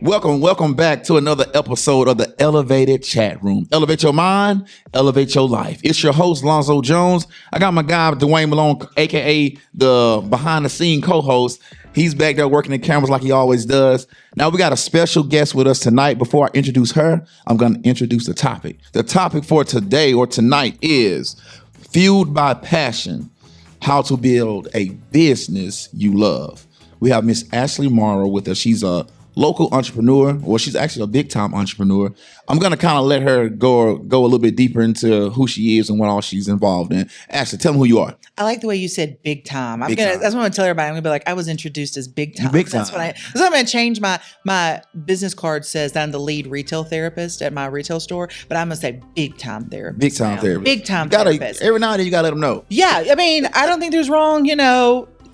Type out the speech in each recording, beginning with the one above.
Welcome back to another episode of the Elevated Chat Room. Elevate your mind, elevate your life. It's your host, Lonzo Jones. I got my guy, Dwayne Malone, a.k.a. the behind-the-scene co-host. He's back there working the cameras like he always does. Now, we got a special guest with us tonight. Before I introduce her, I'm going to introduce the topic. The topic for today or tonight is Fueled by Passion, how to build a business you love. We have Miss Ashley Morrow with us. She's a local entrepreneur, or she's actually a big time entrepreneur. I'm gonna kind of let her go a little bit deeper into who she is and what all she's involved in. Ashley, tell me who you are. I like the way you said big time. That's what I'm gonna tell everybody. I'm gonna be like, I was introduced as big time. Big time. So I'm gonna change my business card says that I'm the lead retail therapist at my retail store, but I'm gonna say big time therapist. Big time therapist. Big time therapist. Every now and then you gotta let them know. Yeah, I mean, I don't think there's wrong,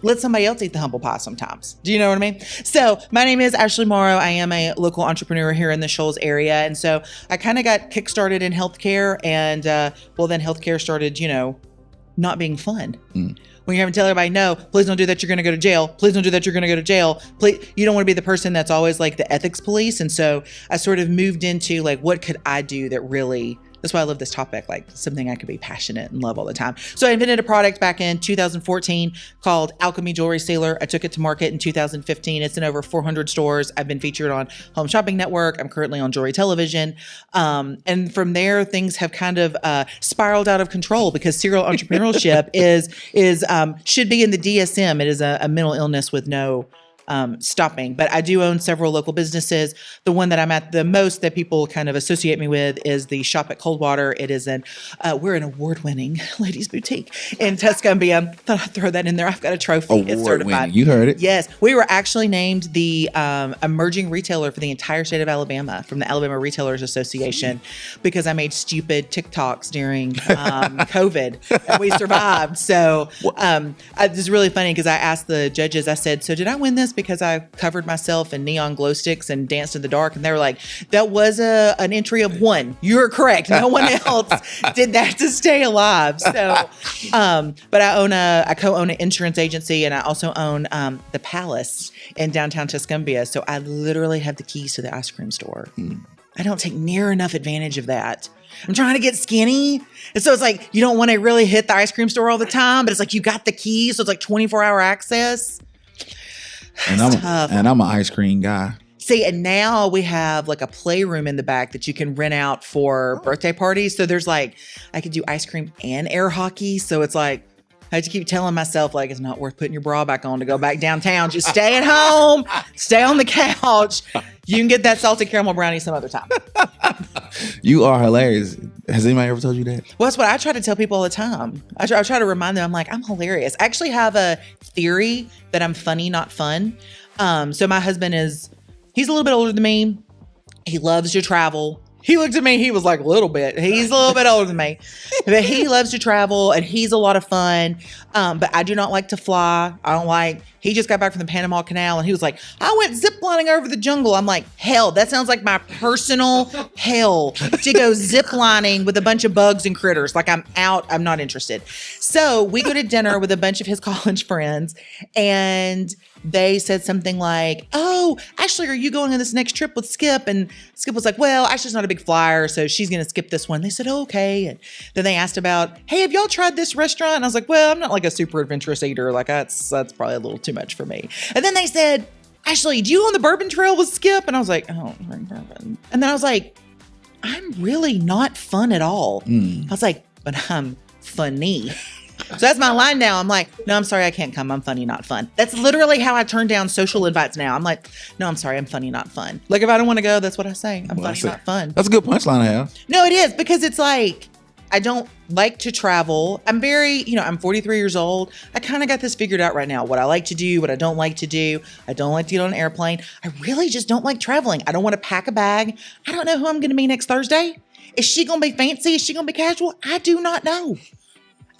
let somebody else eat the humble pie sometimes. Do you know what I mean? So my name is Ashley Morrow. I am a local entrepreneur here in the Shoals area. And so I kind of got kickstarted in healthcare and, then healthcare started, not being fun. When you're having to tell everybody, no, please don't do that, you're going to go to jail. Please don't do that, you're going to go to jail. Please, you don't want to be the person that's always like the ethics police. And so I sort of moved into like, what could I do that really, that's why I love this topic, like something I could be passionate and love all the time. So I invented a product back in 2014 called Alchemy Jewelry Sealer. I took it to market in 2015. It's in over 400 stores. I've been featured on Home Shopping Network. I'm currently on Jewelry Television. And from there, things have kind of spiraled out of control because serial entrepreneurship should be in the DSM. It is a mental illness with no stopping. But I do own several local businesses. The one that I'm at the most that people kind of associate me with is the Shop at Coldwater. It is we're an award-winning ladies boutique in Tuscumbia. Thought I'd throw that in there. I've got a trophy. It's certified. You heard it. Yes. We were actually named the emerging retailer for the entire state of Alabama from the Alabama Retailers Association because I made stupid TikToks during COVID and we survived. So it's really funny because I asked the judges, I said, so did I win this because I covered myself in neon glow sticks and danced in the dark? And they were like, that was an entry of one. You're correct. No one else did that to stay alive. So, but I co-own an insurance agency and I also own the Palace in downtown Tuscumbia. So I literally have the keys to the ice cream store. I don't take near enough advantage of that. I'm trying to get skinny. And so it's like, you don't want to really hit the ice cream store all the time, but it's like, you got the keys. So it's like 24-hour access. And I'm an ice cream guy. See, and now we have like a playroom in the back that you can rent out for birthday parties. So there's like, I could do ice cream and air hockey. So it's like, I have to keep telling myself like, it's not worth putting your bra back on to go back downtown. Just stay at home, stay on the couch. You can get that salted caramel brownie some other time. You are hilarious. Has anybody ever told you that? Well, that's what I try to tell people all the time. I try to remind them, I'm like, I'm hilarious. I actually have a theory that I'm funny, not fun. So my husband he's a little bit older than me. He loves to travel. He looked at me, he was like a little bit. He's a little bit older than me. But he loves to travel and he's a lot of fun. But I do not like to fly. He just got back from the Panama Canal and he was like, I went ziplining over the jungle. I'm like, hell, that sounds like my personal hell to go ziplining with a bunch of bugs and critters. Like I'm out, I'm not interested. So we go to dinner with a bunch of his college friends and they said something like, oh, Ashley, are you going on this next trip with Skip? And Skip was like, well, Ashley's not a big flyer, so she's going to skip this one. They said, oh, okay. And then they asked about, hey, have y'all tried this restaurant? And I was like, well, I'm not like a super adventurous eater. Like that's probably a little too much for me. And then they said, Ashley, do you on the Bourbon Trail with Skip? And I was like, I don't drink bourbon. And then I was like, I'm really not fun at all. I was like, but I'm funny. So that's my line now. I'm like, no, I'm sorry, I can't come. I'm funny, not fun. That's literally how I turn down social invites now. I'm like, no, I'm sorry, I'm funny, not fun. Like if I don't want to go, that's what I say. I'm funny, not fun. That's a good punchline to have. No, it is because it's like, I don't like to travel. I'm I'm 43 years old. I kind of got this figured out right now. What I like to do, what I don't like to do. I don't like to get on an airplane. I really just don't like traveling. I don't want to pack a bag. I don't know who I'm going to meet next Thursday. Is she going to be fancy? Is she going to be casual? I do not know.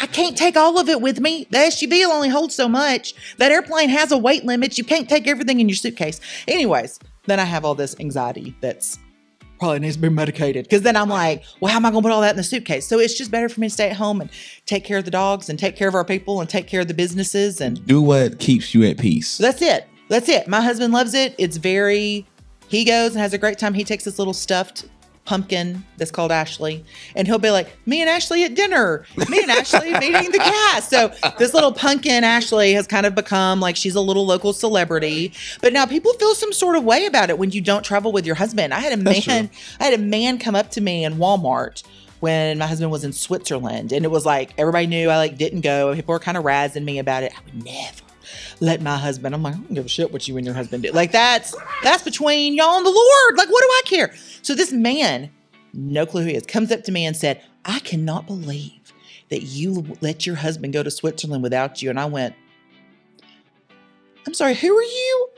I can't take all of it with me. The SUV will only hold so much. That airplane has a weight limit. You can't take everything in your suitcase. Anyways, then I have all this anxiety that's probably needs to be medicated. Because then I'm like, well, how am I going to put all that in the suitcase? So it's just better for me to stay at home and take care of the dogs and take care of our people and take care of the businesses and do what keeps you at peace. That's it. That's it. My husband loves it. It's very, he goes and has a great time. He takes this little stuffed pumpkin that's called Ashley, and he'll be like, me and Ashley at dinner, me and Ashley meeting the cast. So this little pumpkin Ashley has kind of become like she's a little local celebrity. But now people feel some sort of way about it when you don't travel with your husband. I had a man come up to me in Walmart when my husband was in Switzerland, and it was like everybody knew I like didn't go. People were kind of razzing me about it. I would never let my husband. I'm like, I don't give a shit what you and your husband do. Like that's between y'all and the Lord. Like, what do I care? So this man, no clue who he is, comes up to me and said, I cannot believe that you let your husband go to Switzerland without you. And I went, I'm sorry, who are you?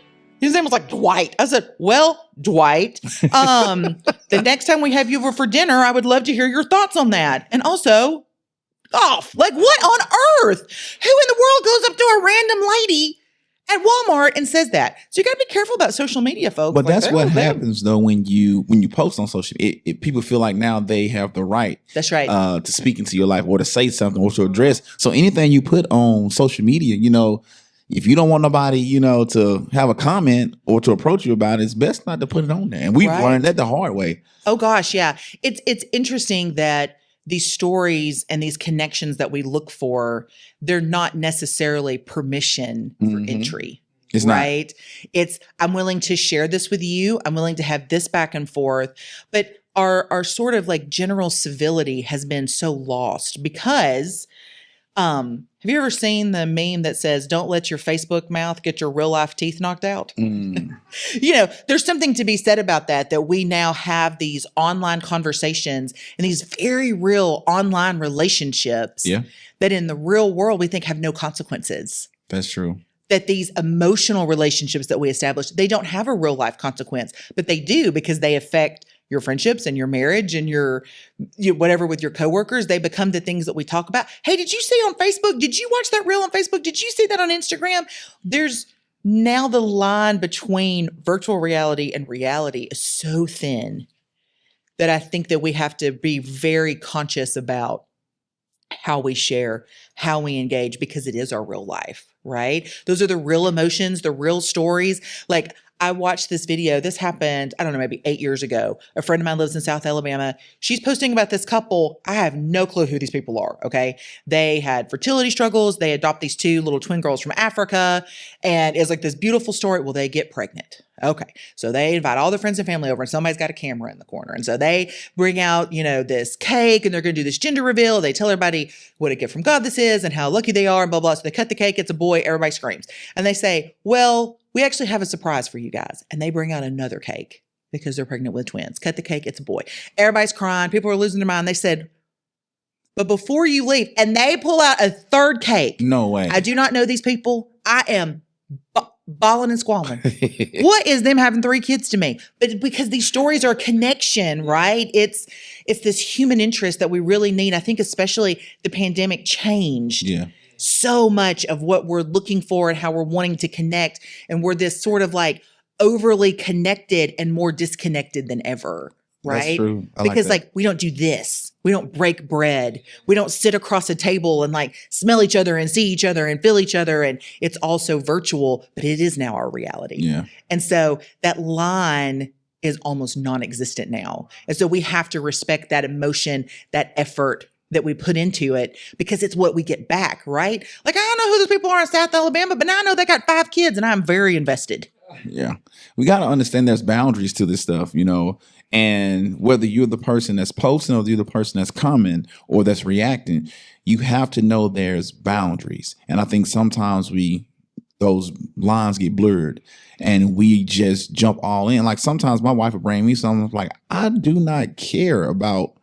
His name was like Dwight. I said, well, Dwight, the next time we have you over for dinner, I would love to hear your thoughts on that. And also, off. Like, what on earth? Who in the world goes up to a random lady at Walmart and says that? So you got to be careful about social media, folks. But that's what happens though when you post on social media. People feel like now they have the right. That's right. To speak into your life or to say something or to address. So anything you put on social media, if you don't want nobody, to have a comment or to approach you about it, it's best not to put it on there. And we've learned that the hard way. Oh gosh, yeah. It's interesting that these stories and these connections that we look for, they're not necessarily permission for entry. It's right? It's, I'm willing to share this with you. I'm willing to have this back and forth. But our sort of like general civility has been so lost because, have you ever seen the meme that says, don't let your Facebook mouth get your real life teeth knocked out? There's something to be said about that we now have these online conversations and these very real online relationships that in the real world we think have no consequences. That's true. That these emotional relationships that we establish, they don't have a real life consequence, but they do because they affect your friendships and your marriage and your whatever with your coworkers. They become the things that we talk about. Hey, did you see on Facebook? Did you watch that reel on Facebook? Did you see that on Instagram? There's now the line between virtual reality and reality is so thin that I think that we have to be very conscious about how we share, how we engage, because it is our real life, right? Those are the real emotions, the real stories. Like I watched this video. This happened, I don't know, maybe 8 years ago. A friend of mine lives in South Alabama. She's posting about this couple. I have no clue who these people are, okay? They had fertility struggles. They adopt these two little twin girls from Africa. And it's like this beautiful story. Well, they get pregnant. Okay. So they invite all their friends and family over and somebody's got a camera in the corner. And so they bring out, this cake and they're going to do this gender reveal. They tell everybody what a gift from God this is and how lucky they are and blah, blah. So they cut the cake. It's a boy. Everybody screams. And they say, well, we actually have a surprise for you guys. And they bring out another cake because they're pregnant with twins. Cut the cake. It's a boy. Everybody's crying. People are losing their mind. They said, but before you leave, and they pull out a third cake. No way. I do not know these people. I am bawling and squalling. What is them having 3 kids to me? But because these stories are a connection, right? It's this human interest that we really need. I think especially the pandemic changed so much of what we're looking for and how we're wanting to connect. And we're this sort of like overly connected and more disconnected than ever. Right? That's true. Because like we don't do this. We don't break bread. We don't sit across a table and like smell each other and see each other and feel each other. And it's also virtual, but it is now our reality. Yeah. And so that line is almost non-existent now. And so we have to respect that emotion, that effort that we put into it because it's what we get back, right? Like I don't know who those people are in South Alabama, but now I know they got 5 kids and I'm very invested. Yeah. We got to understand there's boundaries to this stuff, and whether you're the person that's posting or you're the person that's commenting or that's reacting, you have to know there's boundaries. And I think sometimes those lines get blurred and we just jump all in. Like sometimes my wife will bring me something like, I do not care about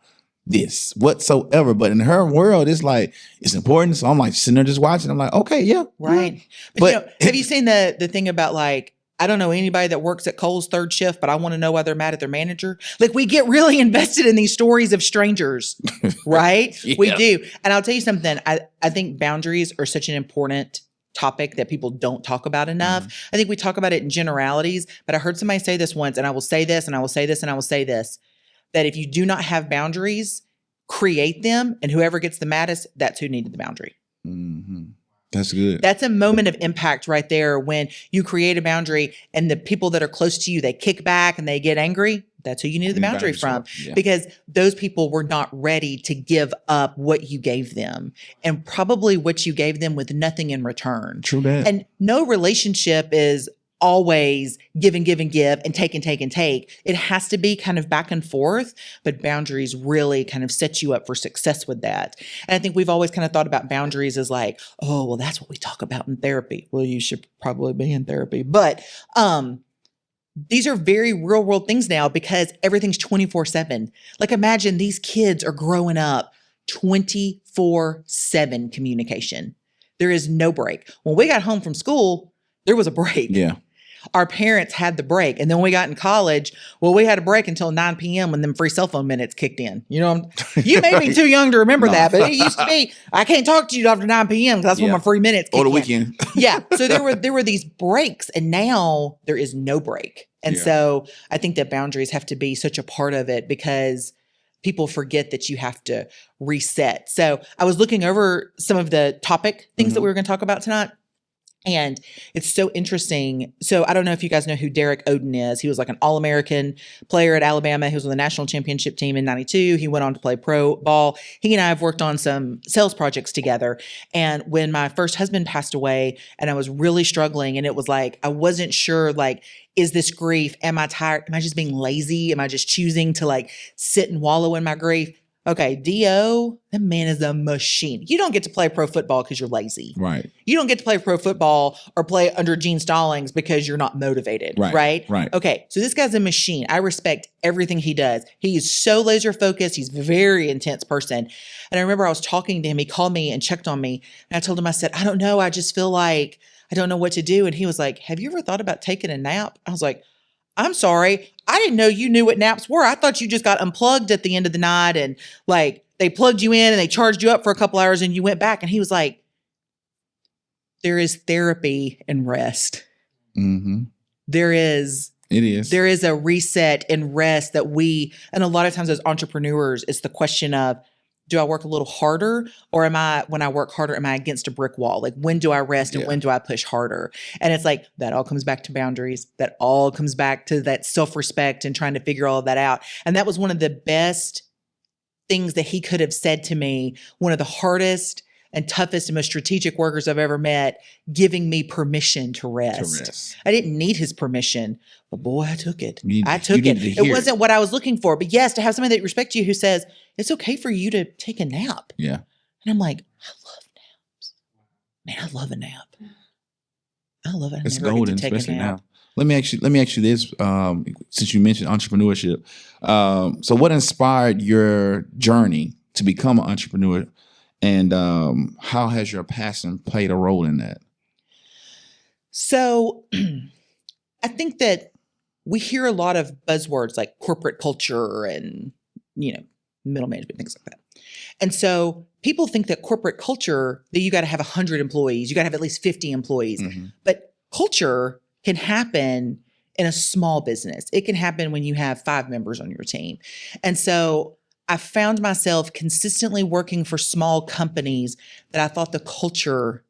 this whatsoever. But in her world, it's like, it's important. So I'm like sitting there just watching. I'm like, okay, yeah. Right. But have you seen the thing about like, I don't know anybody that works at Kohl's third shift, but I want to know why they're mad at their manager. Like we get really invested in these stories of strangers, right? Yeah. We do. And I'll tell you something. I think boundaries are such an important topic that people don't talk about enough. I think we talk about it in generalities, but I heard somebody say this once, and I will say this, and I will say this, and I will say this. that if you do not have boundaries, create them, and whoever gets the maddest, that's who needed the boundary. Mm-hmm. That's good. That's a moment of impact right there when you create a boundary and the people that are close to you, they kick back and they get angry. That's who you needed the boundary from, because those people were not ready to give up what you gave them, and probably what you gave them with nothing in return. True that. And no relationship is always give and give and give and take and take and take. It has to be kind of back and forth, but boundaries really kind of set you up for success with that. And I think we've always kind of thought about boundaries as like, oh, well, that's what we talk about in therapy. Well, you should probably be in therapy. But these are very real world things now, because everything's 24/7. Like, imagine these kids are growing up 24/7 communication. There is no break. When we got home from school, there was a break. Yeah. Our parents had the break. And then when we got in college, well, we had a break until 9 p.m. when them free cell phone minutes kicked in. You know, you may be too young to remember that, but it used to be, I can't talk to you after 9 p.m. because that's when my free minutes kick in. Or the weekend. Yeah. So there were these breaks, and now there is no break. And so I think that boundaries have to be such a part of it, because people forget that you have to reset. So I was looking over some of the topic things that we were going to talk about tonight. And it's so interesting. So I don't know if you guys know who Derek Oden is. He was like an All-American player at Alabama. He was on the national championship team in 92. He went on to play pro ball. He and I have worked on some sales projects together. And when my first husband passed away and I was really struggling, and it was like, I wasn't sure, like, is this grief? Am I tired? Am I just being lazy? Am I just choosing to like sit and wallow in my grief? Okay, D.O., that man is a machine. You don't get to play pro football because you're lazy. Right. You don't get to play pro football or play under Gene Stallings because you're not motivated. Right. Okay, so this guy's a machine. I respect everything he does. He is so laser focused. He's a very intense person. And I remember I was talking to him. He called me and checked on me. And I told him, I said, I don't know. I just feel like I don't know what to do. And he was like, have you ever thought about taking a nap? I was like, I'm sorry. I didn't know you knew what naps were. I thought you just got unplugged at the end of the night and like they plugged you in and they charged you up for a couple hours and you went back. And he was like, there is therapy and rest. Mm-hmm. There is a reset and rest that and a lot of times as entrepreneurs, it's the question of, do I work a little harder, or when I work harder, am I against a brick wall? Like, when do I rest and when do I push harder? And it's like, that all comes back to boundaries. That all comes back to that self-respect and trying to figure all of that out. And that was one of the best things that he could have said to me. One of the hardest and toughest and most strategic workers I've ever met, giving me permission to rest. I didn't need his permission, but boy, I took it. I took it. It wasn't what I was looking for, but yes, to have somebody that respects you who says, it's okay for you to take a nap. Yeah. And I'm like, I love naps. Man, I love a nap. I love it. It's golden, especially now. Let me ask you this, since you mentioned entrepreneurship. So what inspired your journey to become an entrepreneur? And how has your passion played a role in that? So I think that we hear a lot of buzzwords like corporate culture and, middle management, things like that. And so people think that corporate culture, that you got to have 100 employees, you got to have at least 50 employees. Mm-hmm. But culture can happen in a small business. It can happen when you have 5 members on your team. And so I found myself consistently working for small companies that I thought the culture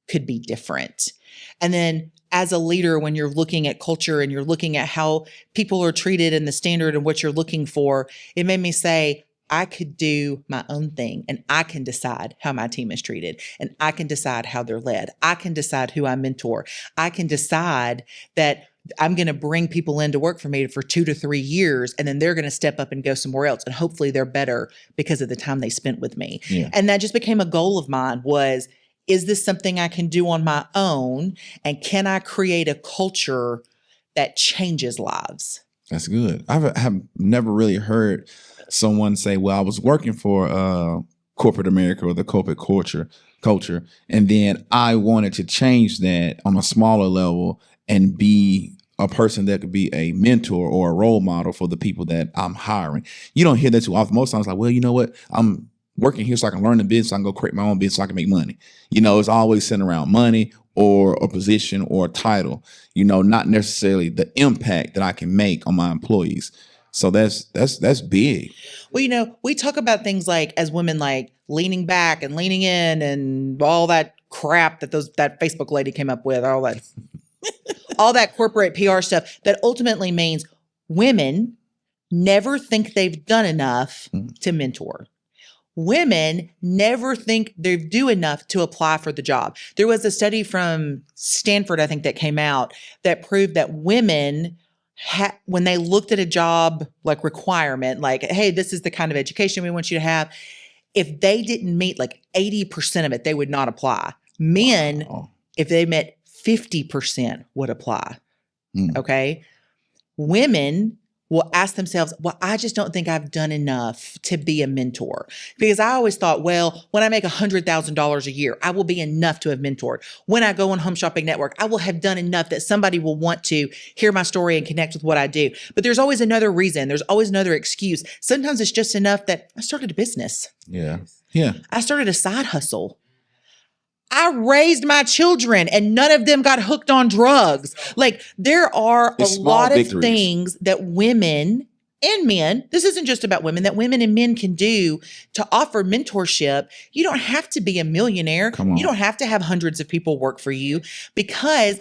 could be different. And then as a leader, when you're looking at culture and you're looking at how people are treated and the standard and what you're looking for, it made me say, I could do my own thing and I can decide how my team is treated and I can decide how they're led. I can decide who I mentor. I can decide that I'm going to bring people in to work for me for 2 to 3 years, and then they're going to step up and go somewhere else. And hopefully they're better because of the time they spent with me. Yeah. And that just became a goal of mine was, is this something I can do on my own? And can I create a culture that changes lives? That's good. I have never really heard someone say, well, I was working for corporate America or the corporate culture, and then I wanted to change that on a smaller level and be a person that could be a mentor or a role model for the people that I'm hiring. You don't hear that too often. Most times, like, well, you know what? I'm working here so I can learn the business, so I can go create my own business so I can make money. It's always centered around money or a position or a title, not necessarily the impact that I can make on my employees. So that's big. Well, we talk about things like as women, like leaning back and leaning in and all that crap that that Facebook lady came up with, all that corporate PR stuff that ultimately means women never think they've done enough to mentor. Women never think they do enough to apply for the job. There was a study from Stanford, I think, that came out that proved that women, when they looked at a job like requirement, like, hey, this is the kind of education we want you to have, if they didn't meet like 80% of it, they would not apply. Men, if they met 50%, would apply. Okay. Women will ask themselves, well, I just don't think I've done enough to be a mentor. Because I always thought, well, when I make $100,000 a year, I will be enough to have mentored. When I go on Home Shopping Network, I will have done enough that somebody will want to hear my story and connect with what I do. But there's always another reason. There's always another excuse. Sometimes it's just enough that I started a business. Yeah. Yeah. I started a side hustle. I raised my children and none of them got hooked on drugs. Like there are a lot of things that women and men, this isn't just about women, that women and men can do to offer mentorship. You don't have to be a millionaire. You don't have to have hundreds of people work for you, because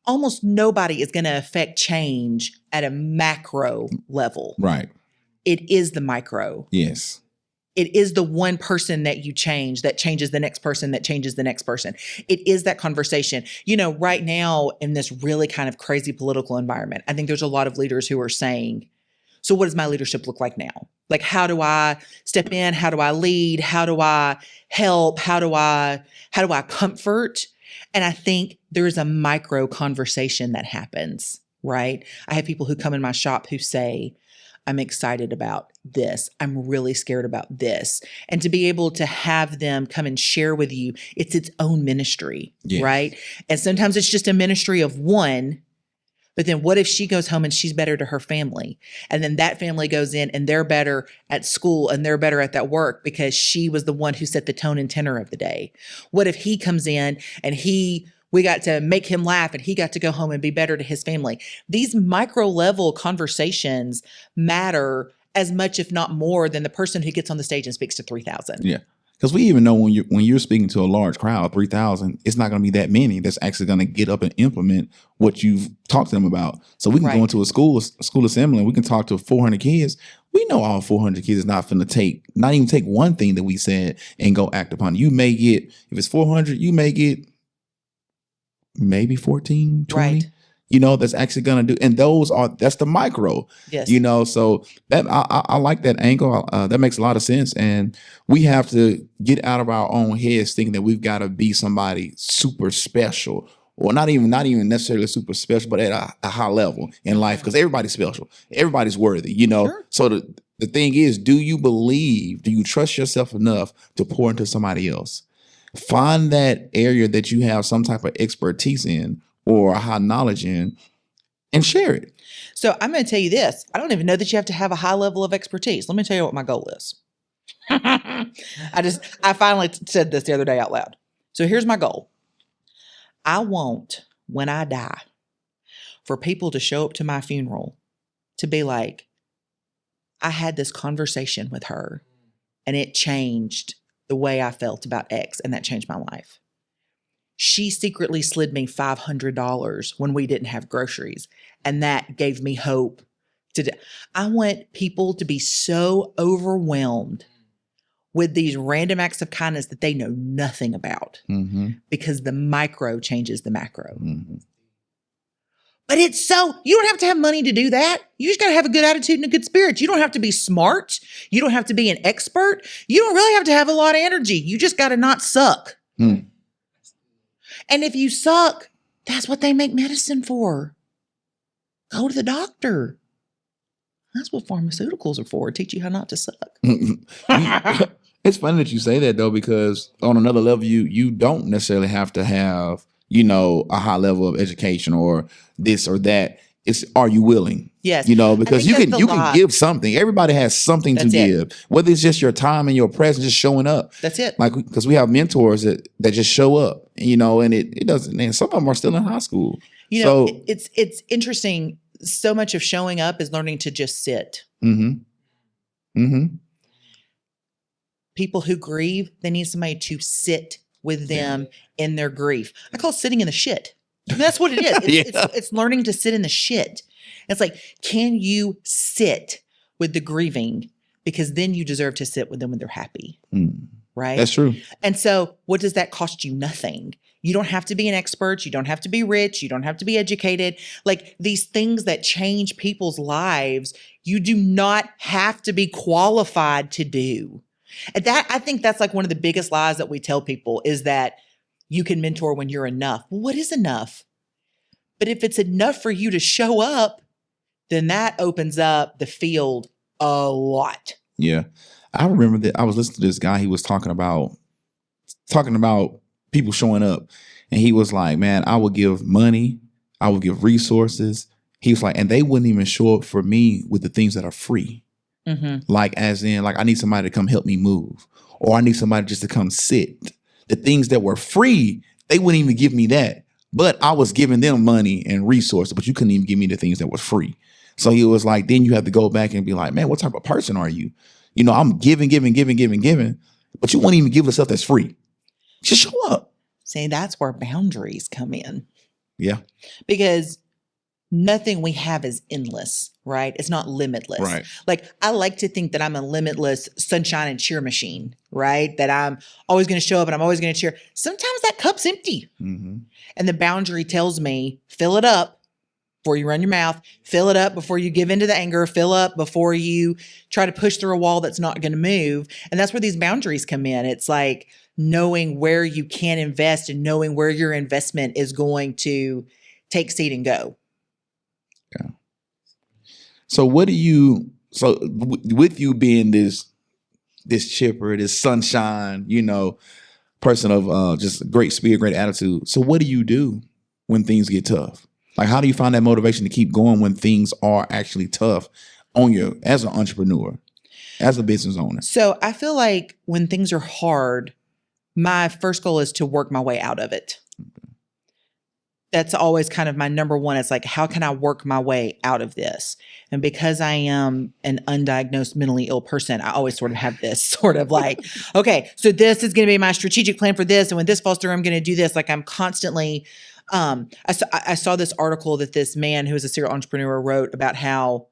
almost nobody is going to affect change at a macro level. Right. It is the micro. Yes. It is the one person that you change that changes the next person that changes the next person. It is that conversation. Right now in this really kind of crazy political environment, I think there's a lot of leaders who are saying, so what does my leadership look like now? Like, how do I step in? How do I lead? How do I help? How do I comfort? And I think there's a micro conversation that happens, right? I have people who come in my shop who say, I'm excited about this. I'm really scared about this. And to be able to have them come and share with you, it's its own ministry, right? And sometimes it's just a ministry of one, but then what if she goes home and she's better to her family? And then that family goes in and they're better at school and they're better at that work because she was the one who set the tone and tenor of the day. What if he comes in and we got to make him laugh and he got to go home and be better to his family? These micro level conversations matter as much, if not more, than the person who gets on the stage and speaks to 3,000. Yeah. Because we even know when you're speaking to a large crowd, 3,000, it's not going to be that many that's actually going to get up and implement what you've talked to them about. So we can go into a school assembly and we can talk to 400 kids. We know all 400 kids is not going to not even take one thing that we said and go act upon it. You may get, if it's 400, you may get maybe 14, 20, right. That's actually going to do. And that's the micro, yes. So that I like that angle. That makes a lot of sense. And we have to get out of our own heads thinking that we've got to be somebody super special, or not even necessarily super special, but at a high level in life, because everybody's special. Everybody's worthy, Sure. So the thing is, do you trust yourself enough to pour into somebody else? Find that area that you have some type of expertise in or high knowledge in and share it. So I'm going to tell you this. I don't even know that you have to have a high level of expertise. Let me tell you what my goal is. I finally said this the other day out loud. So here's my goal. I want, when I die, for people to show up to my funeral to be like, I had this conversation with her and it changed the way I felt about X, and that changed my life. She secretly slid me $500 when we didn't have groceries, and that gave me hope. I want people to be so overwhelmed with these random acts of kindness that they know nothing about, because the micro changes the macro. But you don't have to have money to do that. You just got to have a good attitude and a good spirit. You don't have to be smart. You don't have to be an expert. You don't really have to have a lot of energy. You just got to not suck. And if you suck, that's what they make medicine for. Go to the doctor. That's what pharmaceuticals are for, teach you how not to suck. It's funny that you say that, though, because on another level, you don't necessarily have to have, a high level of education or this or that. It's, are you willing? Yes. Because you can give something. Everybody has something to give, whether it's just your time and your presence, just showing up. That's it. Like, because we have mentors that just show up, and it doesn't, and some of them are still in high school. It's interesting. so much of showing up is learning to just sit. Mm-hmm. Mm-hmm. People who grieve, they need somebody to sit with them in their grief. I call sitting in the shit. I mean, that's what it is. It's learning to sit in the shit. It's like, can you sit with the grieving? Because then you deserve to sit with them when they're happy. Right? That's true. And so what does that cost you? Nothing. You don't have to be an expert. You don't have to be rich. You don't have to be educated. Like these things that change people's lives, you do not have to be qualified to do. And that, I think that's like one of the biggest lies that we tell people is that you can mentor when you're enough. Well, what is enough? But if it's enough for you to show up, then that opens up the field a lot. Yeah. I remember that I was listening to this guy. He was talking about people showing up. And he was like, man, I will give money. I will give resources. He was like, and they wouldn't even show up for me with the things that are free. Mm-hmm. Like, as in, like, I need somebody to come help me move, or I need somebody just to come sit. The things that were free, they wouldn't even give me that. But I was giving them money and resources, but you couldn't even give me the things that were free. So he was like, then you have to go back and be like, man, what type of person are you? You know, I'm giving, but you won't even give the stuff that's free. Just show up. See, that's where boundaries come in. Yeah. Because nothing we have is endless, right? It's not limitless. Right. Like, I like to think that I'm a limitless sunshine and cheer machine, right? That I'm always going to show up and I'm always going to cheer. Sometimes that cup's empty. Mm-hmm. And the boundary tells me, fill it up before you run your mouth, fill it up before you give into the anger, fill up before you try to push through a wall that's not going to move. And that's where these boundaries come in. It's like knowing where you can invest and knowing where your investment is going to take seat and go. Yeah. So with you being this chipper, this sunshine, you know, person of just great spirit, great attitude. So what do you do when things get tough? Like, how do you find that motivation to keep going when things are actually tough on you as an entrepreneur, as a business owner? So I feel like when things are hard, my first goal is to work my way out of it. That's always kind of my number one. It's like, how can I work my way out of this? And because I am an undiagnosed mentally ill person, I always sort of have this sort of like, okay, so this is going to be my strategic plan for this. And when this falls through, I'm going to do this. Like, I'm constantly, I saw this article that this man who is a serial entrepreneur wrote about how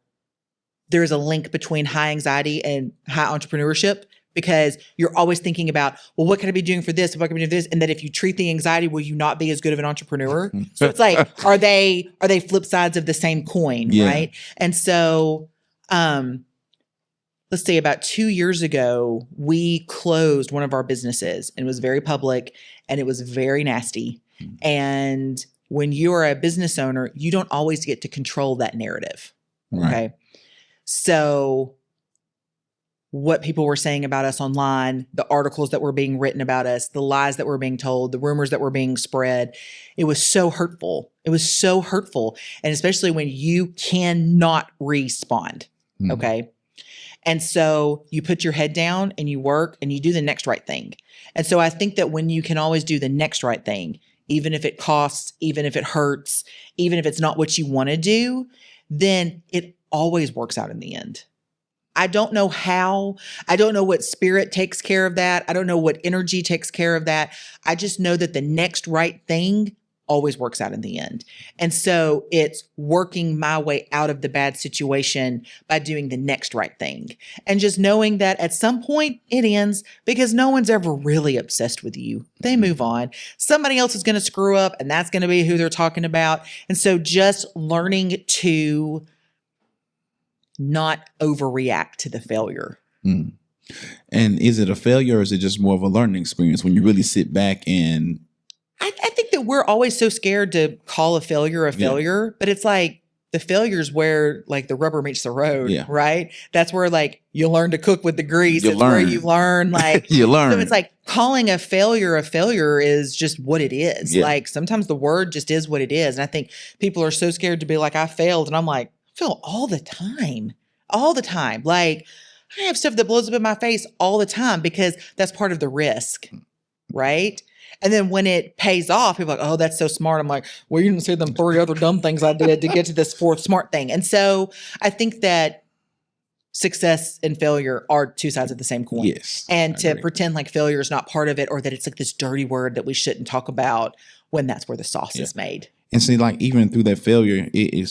there's a link between high anxiety and high entrepreneurship, because you're always thinking about, well, what can I be doing for this? What can I be doing for this? And that if you treat the anxiety, will you not be as good of an entrepreneur? So it's like, are they flip sides of the same coin, right? And so, let's say about 2 years ago, we closed one of our businesses, and it was very public and it was very nasty. And when you're a business owner, you don't always get to control that narrative. Right. Okay. So what people were saying about us online, the articles that were being written about us, the lies that were being told, the rumors that were being spread, it was so hurtful. It was so hurtful. And especially when you cannot respond. Okay. And so you put your head down and you work and you do the next right thing. And so I think that when you can always do the next right thing, even if it costs, even if it hurts, even if it's not what you want to do, then it always works out in the end. I don't know how. I don't know what spirit takes care of that. I don't know what energy takes care of that. I just know that the next right thing always works out in the end. And so it's working my way out of the bad situation by doing the next right thing. And just knowing that at some point it ends, because no one's ever really obsessed with you. They move on. Somebody else is going to screw up, and that's going to be who they're talking about. And so just learning to not overreact to the failure. And is it a failure, or is it just more of a learning experience when you really sit back and... I think that we're always so scared to call a failure, but it's like the failure's where like the rubber meets the road, right? That's where like you learn to cook with the grease. It's where you learn, like you learn. So it's like calling a failure is just what it is. Yeah. Like sometimes the word just is what it is. And I think people are so scared to be like, I failed. And I'm like, I fail all the time. Like I have stuff that blows up in my face all the time because that's part of the risk, right? And then when it pays off, people are like, oh, that's so smart. I'm like, well, you didn't see them 3 other dumb things I did to get to this 4th smart thing. And so I think that success and failure are 2 sides of the same coin. Yes. And to pretend like failure is not part of it, or that it's like this dirty word that we shouldn't talk about, when that's where the sauce is made. And see, like, even through that failure, it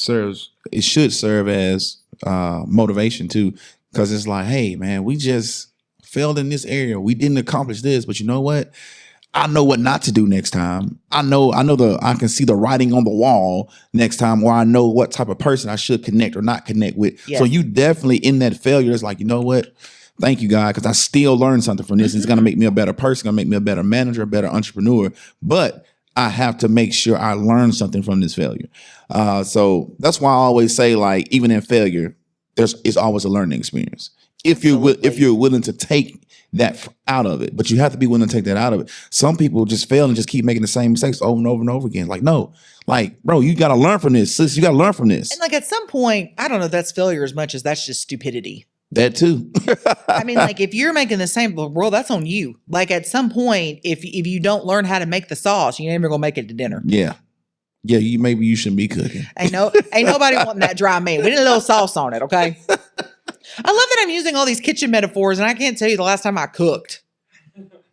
should serve as motivation too. Because it's like, hey, man, we just failed in this area. We didn't accomplish this, but you know what? I know what not to do next time. I can see the writing on the wall next time, or I know what type of person I should connect or not connect with. Yes. So you definitely in that failure, it's like, you know what? Thank you, God, because I still learned something from this. It's going to make me a better person, going to make me a better manager, a better entrepreneur. But I have to make sure I learn something from this failure. So that's why I always say, like, even in failure, it's always a learning experience. If you're willing to take that out of it, but you have to be willing to take that out of it. Some people just fail and just keep making the same mistakes over and over and over again. Like, no, like, bro, you got to learn from this. Sis, you got to learn from this. And like at some point, I don't know if that's failure as much as that's just stupidity. That too. I mean, like if you're making the same, well, that's on you. Like at some point, if you don't learn how to make the sauce, you're never gonna make it to dinner. Yeah. Yeah, maybe you shouldn't be cooking. Ain't nobody wanting that dry meat. We need a little sauce on it, okay? I love that I'm using all these kitchen metaphors, and I can't tell you the last time I cooked.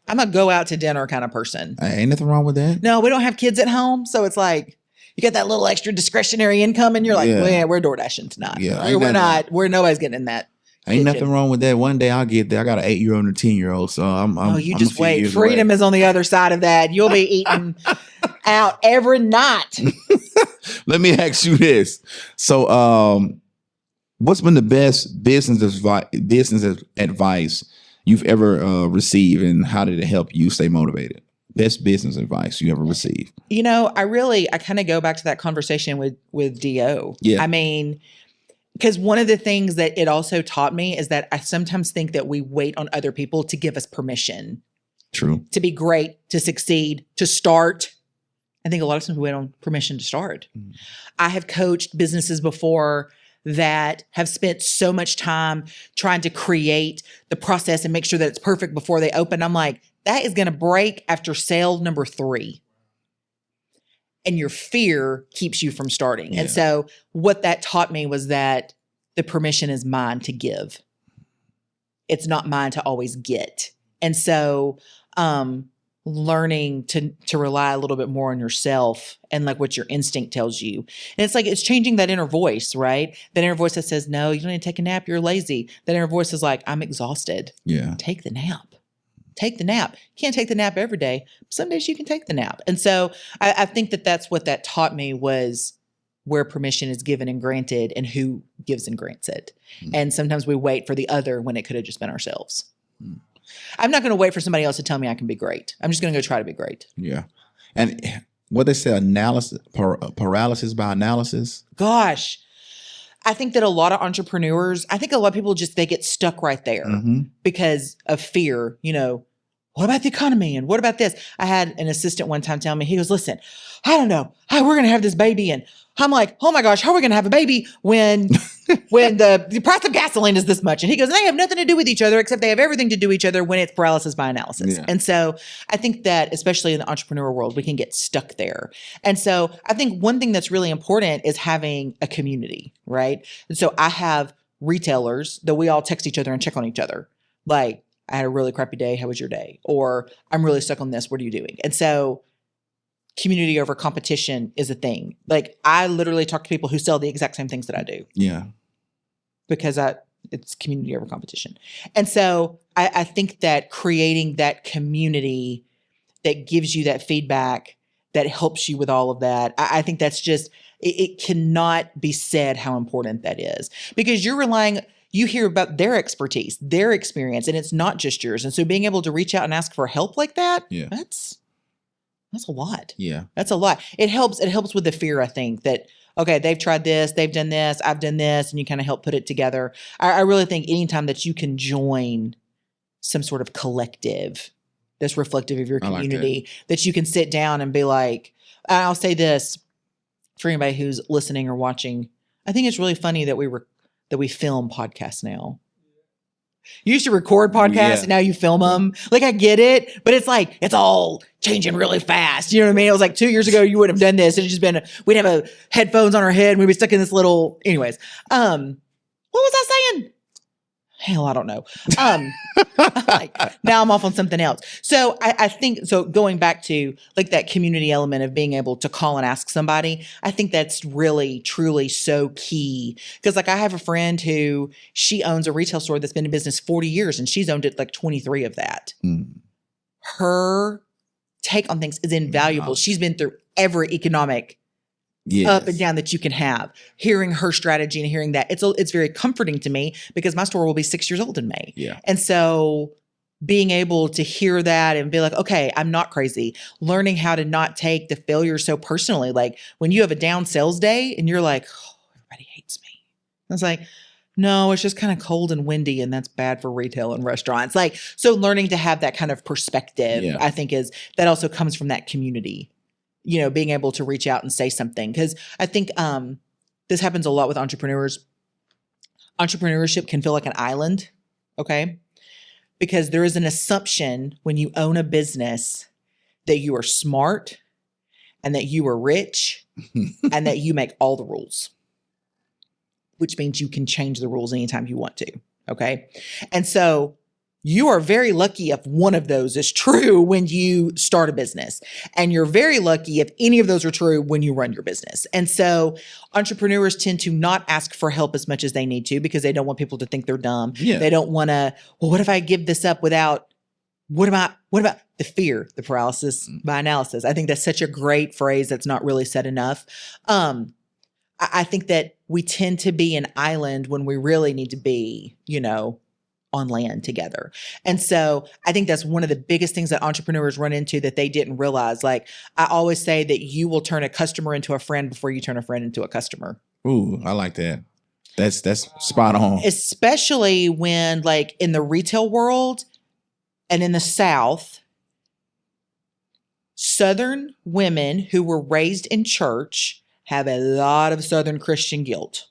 I'm a go out to dinner kind of person. Ain't nothing wrong with that. No, we don't have kids at home, so it's like you get that little extra discretionary income, and you're like, well, yeah, we're door dashing tonight. Yeah, we're not. Nobody's getting in that. Ain't nothing wrong with that. One day I'll get there. I got an 8-year-old and a 10-year-old, so I'm. You just wait. Freedom is on the other side of that. You'll be eating out every night. Let me ask you this. So, what's been the best business advice you've ever received, and how did it help you stay motivated? Best business advice you ever received? You know, I kind of go back to that conversation with D.O. Yeah. I mean, because one of the things that it also taught me is that I sometimes think that we wait on other people to give us permission. True. To be great, to succeed, to start. I think a lot of times we wait on permission to start. Mm. I have coached businesses before that have spent so much time trying to create the process and make sure that it's perfect before they open. I'm like, that is going to break after sale number 3. And your fear keeps you from starting. Yeah. And so what that taught me was that the permission is mine to give. It's not mine to always get. And so learning to rely a little bit more on yourself and like what your instinct tells you. And it's like, it's changing that inner voice, right? That inner voice that says, no, you don't need to take a nap. You're lazy. That inner voice is like, I'm exhausted. Yeah. Take the nap. Take the nap. You can't take the nap every day. Some days you can take the nap. And so I think that that's what that taught me, was where permission is given and granted and who gives and grants it. Mm. And sometimes we wait for the other when it could have just been ourselves. Mm. I'm not going to wait for somebody else to tell me I can be great. I'm just going to go try to be great. Yeah. And what they say, paralysis by analysis. Gosh. I think that a lot of entrepreneurs, I think a lot of people they get stuck right there because of fear. You know, what about the economy? And what about this? I had an assistant one time tell me, he goes, listen, I don't know. We're going to have this baby. And I'm like, oh my gosh, how are we going to have a baby when the price of gasoline is this much? And he goes, they have nothing to do with each other, except they have everything to do with each other when it's paralysis by analysis. Yeah. And so I think that especially in the entrepreneur world, we can get stuck there. And so I think one thing that's really important is having a community, right? And so I have retailers that we all text each other and check on each other. Like, I had a really crappy day. How was your day? Or I'm really stuck on this. What are you doing? And so community over competition is a thing. Like, I literally talk to people who sell the exact same things that I do. Yeah. Because it's community over competition. And so I think that creating that community that gives you that feedback, that helps you with all of that, I think that's just, it cannot be said how important that is. Because you hear about their expertise, their experience, and it's not just yours. And so being able to reach out and ask for help like that, yeah. That's a lot. Yeah. That's a lot. It helps with the fear, I think, that, okay, they've tried this, they've done this, I've done this, and you kind of help put it together. I really think anytime that you can join some sort of collective that's reflective of your community, that you can sit down and be like, I'll say this for anybody who's listening or watching. I think it's really funny that we film podcasts now. You used to record podcasts and now you film them. Like, I get it, but it's like, it's all changing really fast. You know what I mean? It was like 2 years ago, you wouldn't have done this. It's just been, we'd have headphones on our head and we'd be stuck in this little, anyways. What was I saying? Hell, I don't know. Like, now I'm off on something else. So I think, so going back to like that community element of being able to call and ask somebody, I think that's really, truly so key. Because like I have a friend who, she owns a retail store that's been in business 40 years and she's owned it like 23 of that. Her take on things is invaluable. She's been through every economic up and down that you can have. Hearing her strategy and hearing that, it's very comforting to me because my store will be 6 years old in May. Yeah. And so being able to hear that and be like, okay, I'm not crazy. Learning how to not take the failure so personally. Like when you have a down sales day and you're like, oh, everybody hates me. I was like, no, it's just kind of cold and windy and that's bad for retail and restaurants. Like, so learning to have that kind of perspective, I think that also comes from that community. You know, being able to reach out and say something. Because I think this happens a lot with entrepreneurs. Entrepreneurship can feel like an island, okay? Because there is an assumption when you own a business that you are smart and that you are rich and that you make all the rules, which means you can change the rules anytime you want to, okay? And so you are very lucky if one of those is true when you start a business. And you're very lucky if any of those are true when you run your business. And so entrepreneurs tend to not ask for help as much as they need to because they don't want people to think they're dumb. Yeah. They don't want to, well, what if I give this up without, what about the fear, the paralysis by analysis? I think that's such a great phrase that's not really said enough. I think that we tend to be an island when we really need to be, you know, on land together. And so I think that's one of the biggest things that entrepreneurs run into that they didn't realize. Like I always say that you will turn a customer into a friend before you turn a friend into a customer. Ooh, I like that. That's spot on. Especially when like in the retail world and in the South, Southern women who were raised in church have a lot of Southern Christian guilt.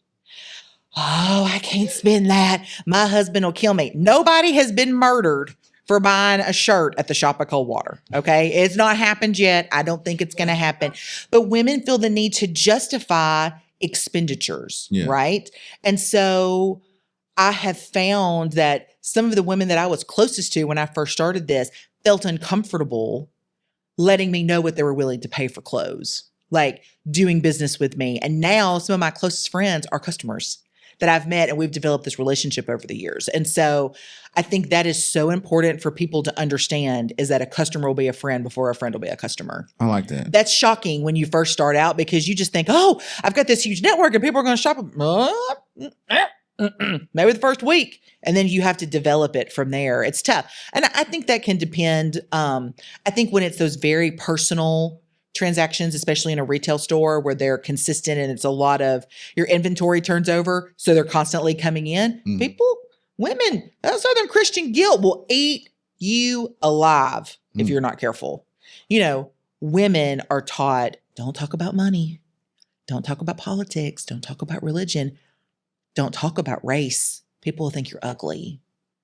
Oh, I can't spend that. My husband will kill me. Nobody has been murdered for buying a shirt at the shop at Coldwater. Okay. It's not happened yet. I don't think it's going to happen. But women feel the need to justify expenditures. Right. And so I have found that some of the women that I was closest to when I first started this felt uncomfortable letting me know what they were willing to pay for clothes, like doing business with me. And now some of my closest friends are customers that I've met and we've developed this relationship over the years. And so I think that is so important for people to understand is that a customer will be a friend before a friend will be a customer. I like that. That's shocking when you first start out because you just think, oh, I've got this huge network and people are going to shop. Maybe the first week. And then you have to develop it from there. It's tough. And I think that can depend. I think when it's those very personal transactions, especially in a retail store where they're consistent and it's a lot of your inventory turns over. So they're constantly coming in. Women, that Southern Christian guilt will eat you alive if you're not careful. You know, women are taught, don't talk about money. Don't talk about politics. Don't talk about religion. Don't talk about race. People will think you're ugly.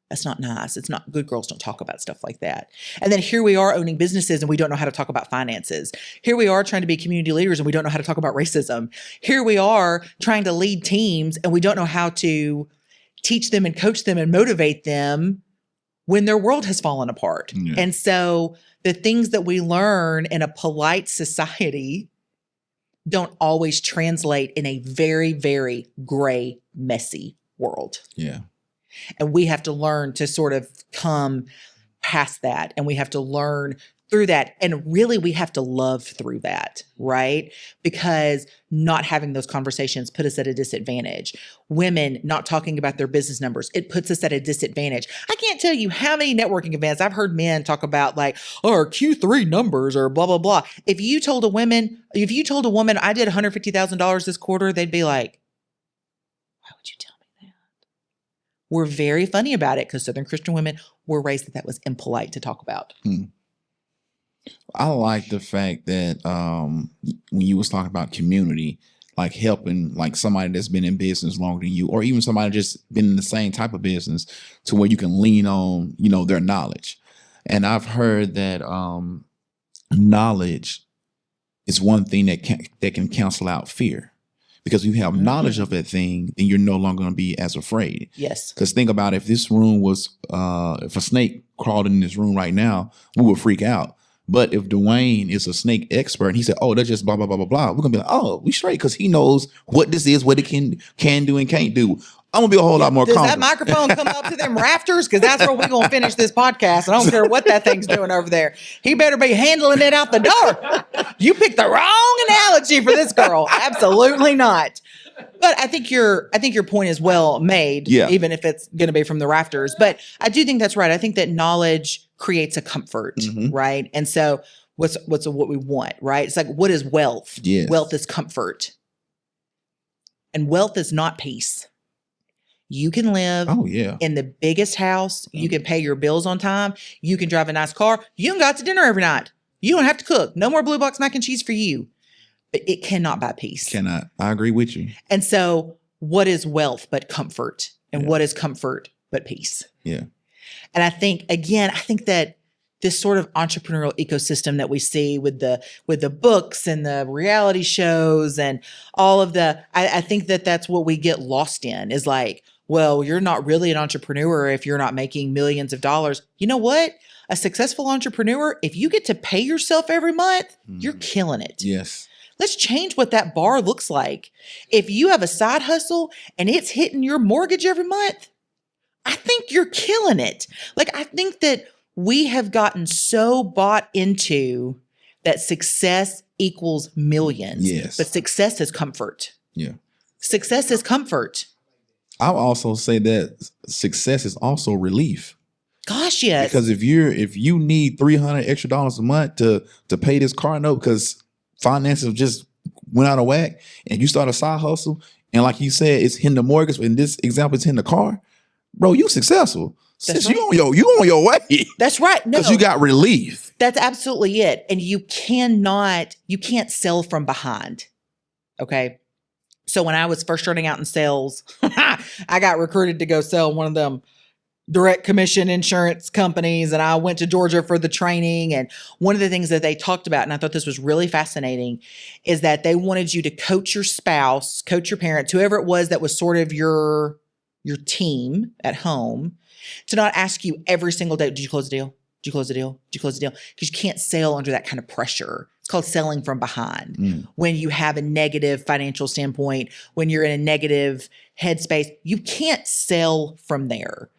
That's not nice. It's not, good girls don't talk about stuff like that. And then here we are owning businesses and we don't know how to talk about finances. Here we are trying to be community leaders and we don't know how to talk about racism. Here we are trying to lead teams and we don't know how to teach them and coach them and motivate them when their world has fallen apart. And so the things that we learn in a polite society don't always translate in a very, very gray, messy world. And we have to learn to sort of come past that. And we have to learn through that. And really, we have to love through that, right? Because not having those conversations put us at a disadvantage. Women not talking about their business numbers, it puts us at a disadvantage. I can't tell you how many networking events I've heard men talk about like, oh, our Q3 numbers or blah, blah, blah. If you told a woman I did $150,000 this quarter, they'd be like, why would you tell me that? We're very funny about it because Southern Christian women were raised that was impolite to talk about. I like the fact that when you was talking about community, like helping like somebody that's been in business longer than you, or even somebody just been in the same type of business to where you can lean on, their knowledge. And I've heard that knowledge is one thing that can cancel out fear. Because if you have knowledge of that thing, then you're no longer going to be as afraid. Yes. Because think about if this room was, if a snake crawled in this room right now, we would freak out. But if Dwayne is a snake expert and he said, oh, that's just blah, blah, blah, blah, blah, we're going to be like, oh, we straight, because he knows what this is, what it can do and can't do. I'm going to be a whole lot more Does confident. that microphone come up to them rafters? Because that's where we're going to finish this podcast. I don't care what that thing's doing over there. He better be handling it out the door. You picked the wrong analogy for this girl. Absolutely not. But I think your point is well made, even if it's going to be from the rafters. But I do think that's right. I think that knowledge creates a comfort, right? And so what's what we want, right? It's like, what is wealth? Yes. Wealth is comfort. And wealth is not peace. You can live in the biggest house. You can pay your bills on time. You can drive a nice car. You can go out to dinner every night. You don't have to cook. No more blue box mac and cheese for you. But it cannot buy peace. Cannot. I agree with you. And so what is wealth but comfort? And what is comfort but peace? Yeah. And I think that this sort of entrepreneurial ecosystem that we see with the books and the reality shows and all of I think that that's what we get lost in is like, well, you're not really an entrepreneur if you're not making millions of dollars. You know what? A successful entrepreneur, if you get to pay yourself every month, you're killing it. Yes. Let's change what that bar looks like. If you have a side hustle and it's hitting your mortgage every month, I think you're killing it. Like, I think that we have gotten so bought into that success equals millions. Yes. But success is comfort. Yeah. Success is comfort. I'll also say that success is also relief. Gosh, yes. Because if you need $300 extra a month to pay this car note because finances just went out of whack, and you start a side hustle, and like you said, it's hitting the mortgage. In this example, it's hitting the car, bro. You successful. That's right. you on your way. That's right. No, because you got relief. That's absolutely it. And you can't sell from behind. Okay. So when I was first starting out in sales, I got recruited to go sell one of them direct commission insurance companies. And I went to Georgia for the training. And one of the things that they talked about, and I thought this was really fascinating, is that they wanted you to coach your spouse, coach your parents, whoever it was that was sort of your team at home, to not ask you every single day, did you close the deal? Did you close the deal? Did you close the deal? Because you can't sell under that kind of pressure. It's called selling from behind. When you have a negative financial standpoint, when you're in a negative headspace, you can't sell from there.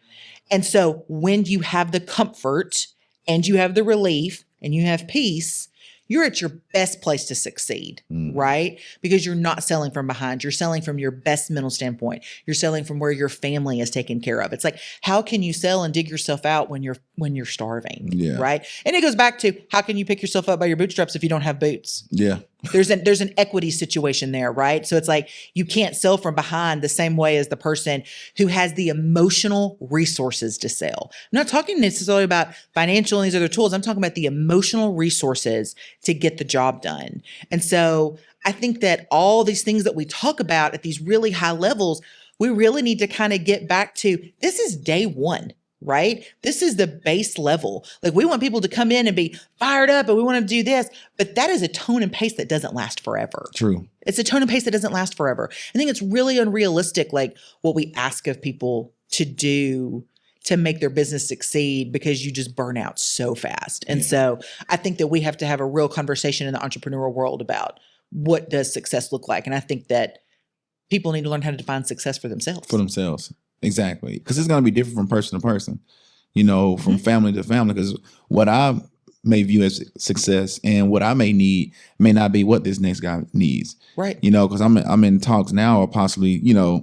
And so when you have the comfort and you have the relief and you have peace, you're at your best place to succeed, right? Because you're not selling from behind. You're selling from your best mental standpoint. You're selling from where your family is taken care of. It's like, how can you sell and dig yourself out when you're starving, right? And it goes back to, how can you pick yourself up by your bootstraps if you don't have boots? Yeah. There's an equity situation there, right? So it's like, you can't sell from behind the same way as the person who has the emotional resources to sell. I'm not talking necessarily about financial and these other tools. I'm talking about the emotional resources to get the job done. And so I think that all these things that we talk about at these really high levels, we really need to kind of get back to, this is day one. Right? This is the base level. Like, we want people to come in and be fired up and we want to do this, but that is a tone and pace that doesn't last forever. True. It's a tone and pace that doesn't last forever. I think it's really unrealistic, like what we ask of people to do to make their business succeed, because you just burn out so fast. And so I think that we have to have a real conversation in the entrepreneurial world about what does success look like. And I think that people need to learn how to define success for themselves. Exactly. Because it's going to be different from person to person, from family to family. Because what I may view as success and what I may need may not be what this next guy needs. Right. Because I'm in talks now, or possibly, doing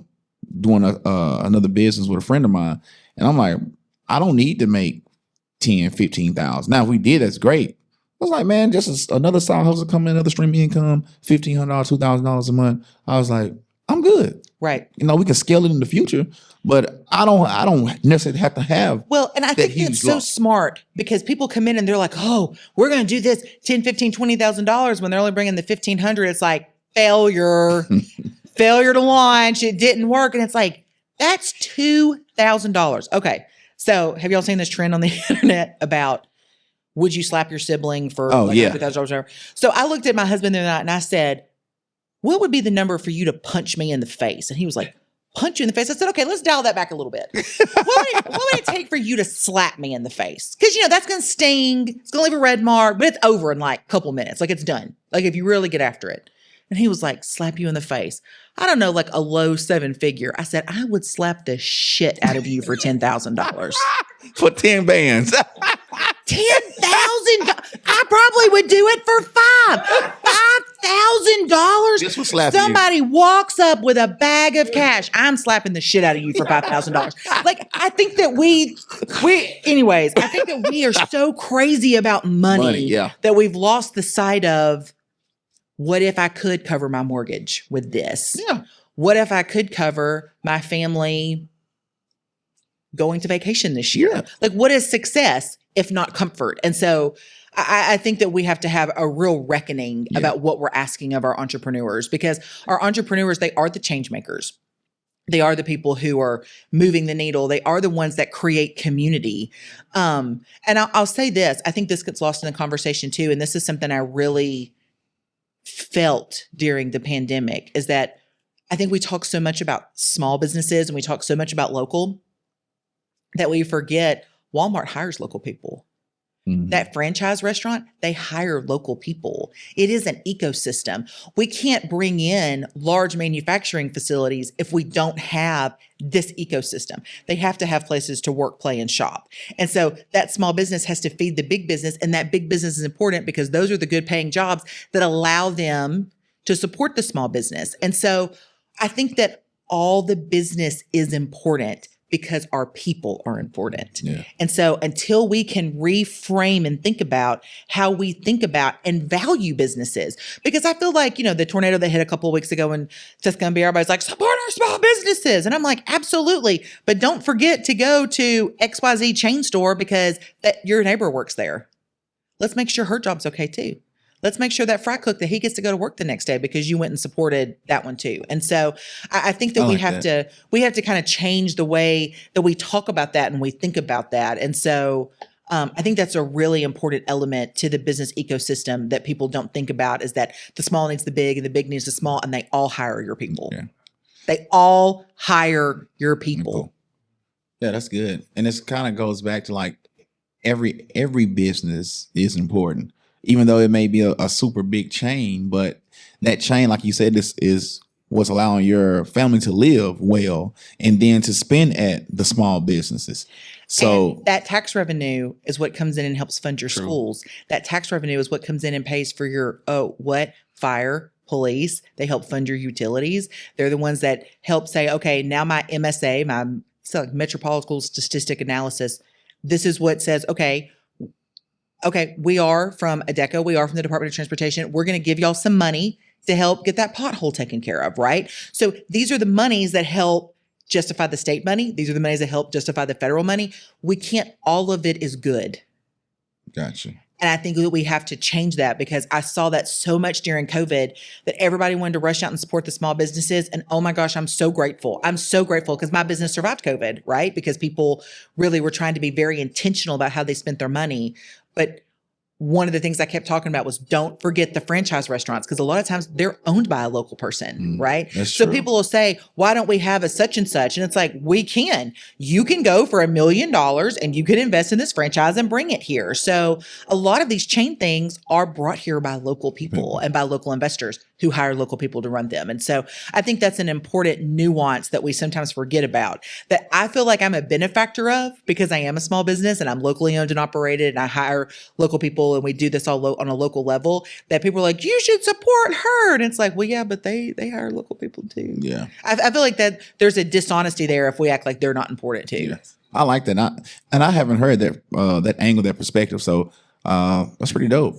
another business with a friend of mine. And I'm like, I don't need to make 10, 15,000. Now, if we did, that's great. I was like, man, just another side hustle coming, another stream of income, $1,500, $2,000 a month. I was like, I'm good. Right. We can scale it in the future, but I don't necessarily have to have. Well, and I think it's so smart, because people come in and they're like, oh, we're going to do this $10,000, $15,000, $20,000 when they're only bringing the $1,500. It's like, failure to launch. It didn't work. And it's like, that's $2,000. Okay. So have y'all seen this trend on the internet about would you slap your sibling for $2,000? So I looked at my husband the other night and I said, what would be the number for you to punch me in the face? And he was like, punch you in the face. I said, okay, let's dial that back a little bit. What would it take for you to slap me in the face? Because, that's going to sting. It's going to leave a red mark, but it's over in like a couple minutes. Like it's done. Like if you really get after it. And he was like, slap you in the face. I don't know, like a low 7-figure. I said, I would slap the shit out of you for $10,000. For 10 bands. $10,000. I probably would do it for $5,000. This will slap Somebody walks up with a bag of cash. I'm slapping the shit out of you for $5,000. Like, I think that anyways, I think that we are so crazy about money that we've lost the sight of, what if I could cover my mortgage with this? Yeah. What if I could cover my family going to vacation this year? Yeah. Like, what is success if not comfort? And so I think that we have to have a real reckoning about what we're asking of our entrepreneurs, because our entrepreneurs, they are the change makers. They are the people who are moving the needle. They are the ones that create community. And I'll say this, I think this gets lost in the conversation too. And this is something I really felt during the pandemic, is that I think we talk so much about small businesses and we talk so much about local that we forget Walmart hires local people. Mm-hmm. That franchise restaurant, they hire local people. It is an ecosystem. We can't bring in large manufacturing facilities if we don't have this ecosystem. They have to have places to work, play, and shop. And so that small business has to feed the big business, and that big business is important because those are the good paying jobs that allow them to support the small business. And so I think that all the business is important because our people are important. Yeah. And so until we can reframe and think about how we think about and value businesses, because I feel like, the tornado that hit a couple of weeks ago in Tuscaloosa, everybody's like, support our small businesses. And I'm like, absolutely. But don't forget to go to XYZ chain store because your neighbor works there. Let's make sure her job's okay too. Let's make sure that fry cook that he gets to go to work the next day because you went and supported that one too. And so I think that we have to kind of change the way that we talk about that and we think about that. And so I think that's a really important element to the business ecosystem that people don't think about, is that the small needs the big and the big needs the small, and they all hire your people. Yeah. They all hire your people. Yeah, that's good. And this kind of goes back to like every business is important. Even though it may be a super big chain, but that chain, like you said, this is what's allowing your family to live well and then to spend at the small businesses. So and that tax revenue is what comes in and helps fund your schools. That tax revenue is what comes in and pays for your, fire, police. They help fund your utilities. They're the ones that help say, okay, now my MSA, my Metropolitan Statistic Analysis, this is what says, okay, we are from ADECO. We are from the Department of Transportation. We're going to give y'all some money to help get that pothole taken care of, right? So these are the monies that help justify the state money. These are the monies that help justify the federal money. All of it is good. Gotcha. And I think that we have to change that, because I saw that so much during COVID that everybody wanted to rush out and support the small businesses. And oh my gosh, I'm so grateful. I'm so grateful because my business survived COVID, right? Because people really were trying to be very intentional about how they spent their money. But one of the things I kept talking about was don't forget the franchise restaurants, because a lot of times they're owned by a local person, right? So true. People will say, why don't we have a such and such? And it's like, we can. You can go for $1 million and you can invest in this franchise and bring it here. So a lot of these chain things are brought here by local people and by local investors who hire local people to run them. And so I think that's an important nuance that we sometimes forget about, that I feel like I'm a benefactor of, because I am a small business and I'm locally owned and operated and I hire local people and we do this all on a local level, that people are like, you should support her. And it's like, well, yeah, but they hire local people too. Yeah. I feel like that there's a dishonesty there if we act like they're not important too. Yeah. I like that. I haven't heard that angle, that perspective. So that's pretty dope.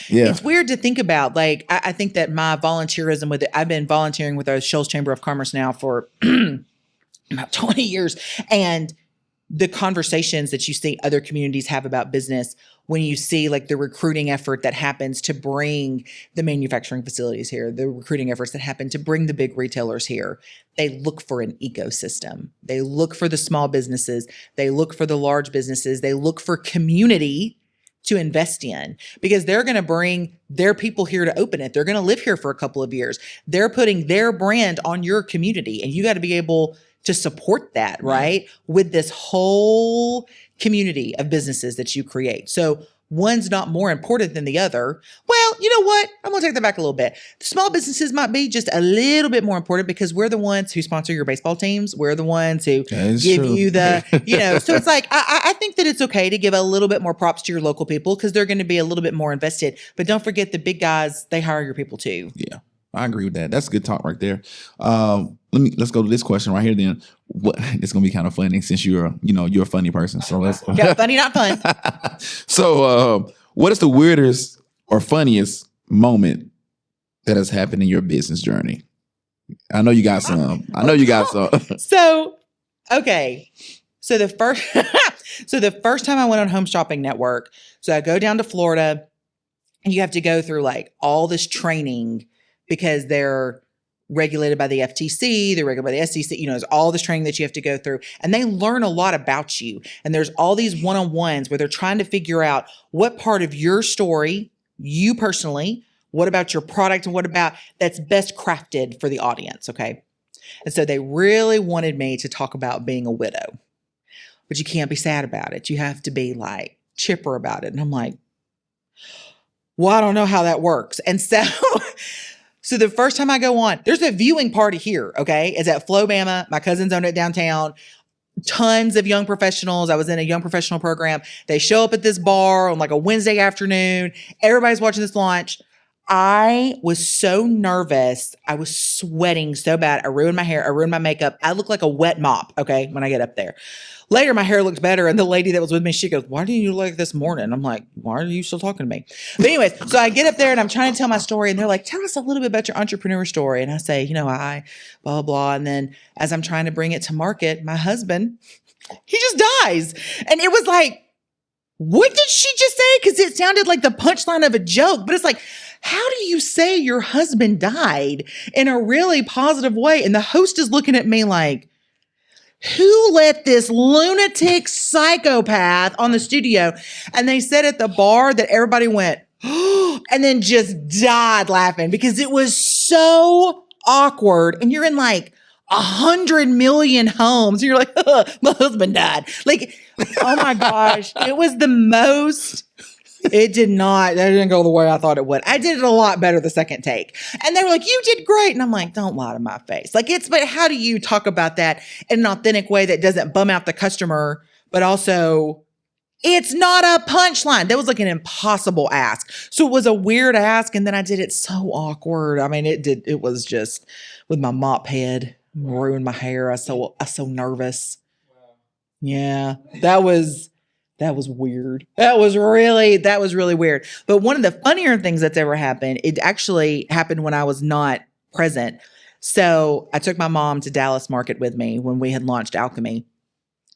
Yeah. It's weird to think about. Like, I think that my volunteerism with it, I've been volunteering with the Shoals Chamber of Commerce now for about 20 years. And the conversations that you see other communities have about business when you see like the recruiting effort that happens to bring the manufacturing facilities here, the recruiting efforts that happen to bring the big retailers here, they look for an ecosystem. They look for the small businesses. They look for the large businesses. They look for community to invest in because they're going to bring their people here to open it. They're going to live here for a couple of years. They're putting their brand on your community, and you got to be able to support that, right? With this whole community of businesses that you create. So one's not more important than the other. Well, you know what? I'm going to take that back a little bit. The small businesses might be just a little bit more important because we're the ones who sponsor your baseball teams. We're the ones who give you the, so it's like, I think that it's okay to give a little bit more props to your local people because they're going to be a little bit more invested. But don't forget the big guys, they hire your people too. Yeah. I agree with that. That's good talk right there. Let's go to this question right here. Then, it's gonna be kind of funny since you're a funny person. So let's funny, not fun. So, what is the weirdest or funniest moment that has happened in your business journey? I know you got some. So, okay. So the first time I went on Home Shopping Network, so I go down to Florida, and you have to go through like all this training. Because they're regulated by the FTC, they're regulated by the SEC, there's all this training that you have to go through. And they learn a lot about you. And there's all these one-on-ones where they're trying to figure out what part of your story, you personally, what about your product and what about that's best crafted for the audience, okay? And so they really wanted me to talk about being a widow. But you can't be sad about it. You have to be like chipper about it. And I'm like, well, I don't know how that works. And so... So the first time I go on, there's a viewing party here, okay? It's at Flobama. My cousins own it downtown. Tons of young professionals. I was in a young professional program. They show up at this bar on like a Wednesday afternoon. Everybody's watching this launch. I was so nervous. I was sweating so bad. I ruined my hair. I ruined my makeup. I look like a wet mop, okay, when I get up there. Later, my hair looked better. And the lady that was with me, she goes, why didn't you look like this morning? I'm like, why are you still talking to me? But anyways, so I get up there and I'm trying to tell my story. And they're like, tell us a little bit about your entrepreneur story. And I say, I, blah, blah, blah. And then as I'm trying to bring it to market, my husband, he just dies. And it was like, what did she just say? Because it sounded like the punchline of a joke. But it's like, how do you say your husband died in a really positive way? And the host is looking at me like, who let this lunatic psychopath on the studio? And they said at the bar that everybody went, and then just died laughing because it was so awkward. And you're in like 100 million homes. And you're like, my husband died. Like, oh my gosh. It was the most... That didn't go the way I thought it would. I did it a lot better the second take. And they were like, you did great. And I'm like, don't lie to my face. But how do you talk about that in an authentic way that doesn't bum out the customer, but also it's not a punchline. That was like an impossible ask. So it was a weird ask. And then I did it so awkward. I mean, it was just with my mop head, ruined my hair. I was so nervous. Yeah, that was weird. That was really weird. But one of the funnier things that's ever happened, it actually happened when I was not present. So I took my mom to Dallas Market with me when we had launched Alchemy.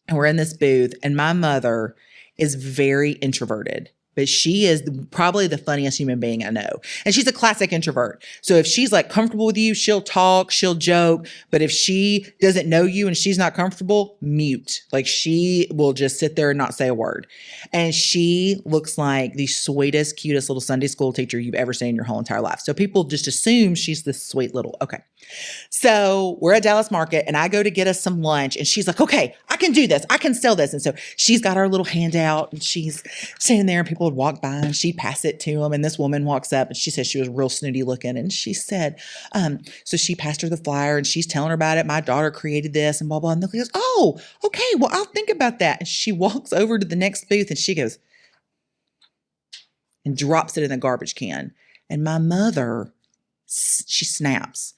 And we're in this booth, and my mother is very introverted. But she is probably the funniest human being I know. And she's a classic introvert. So if she's like comfortable with you, she'll talk, she'll joke. But if she doesn't know you and she's not comfortable, mute. Like she will just sit there and not say a word. And she looks like the sweetest, cutest little Sunday school teacher you've ever seen in your whole entire life. So people just assume she's this sweet little, okay. So we're at Dallas Market and I go to get us some lunch and she's like, okay, I can do this. I can sell this. And so she's got her little handout and she's standing there and people would walk by and she'd pass it to them. And this woman walks up and she says she was real snooty looking. And she said, so she passed her the flyer and she's telling her about it. My daughter created this and blah, blah. And the lady goes, oh, okay, well, I'll think about that. And she walks over to the next booth and she goes and drops it in the garbage can. And my mother, she snaps.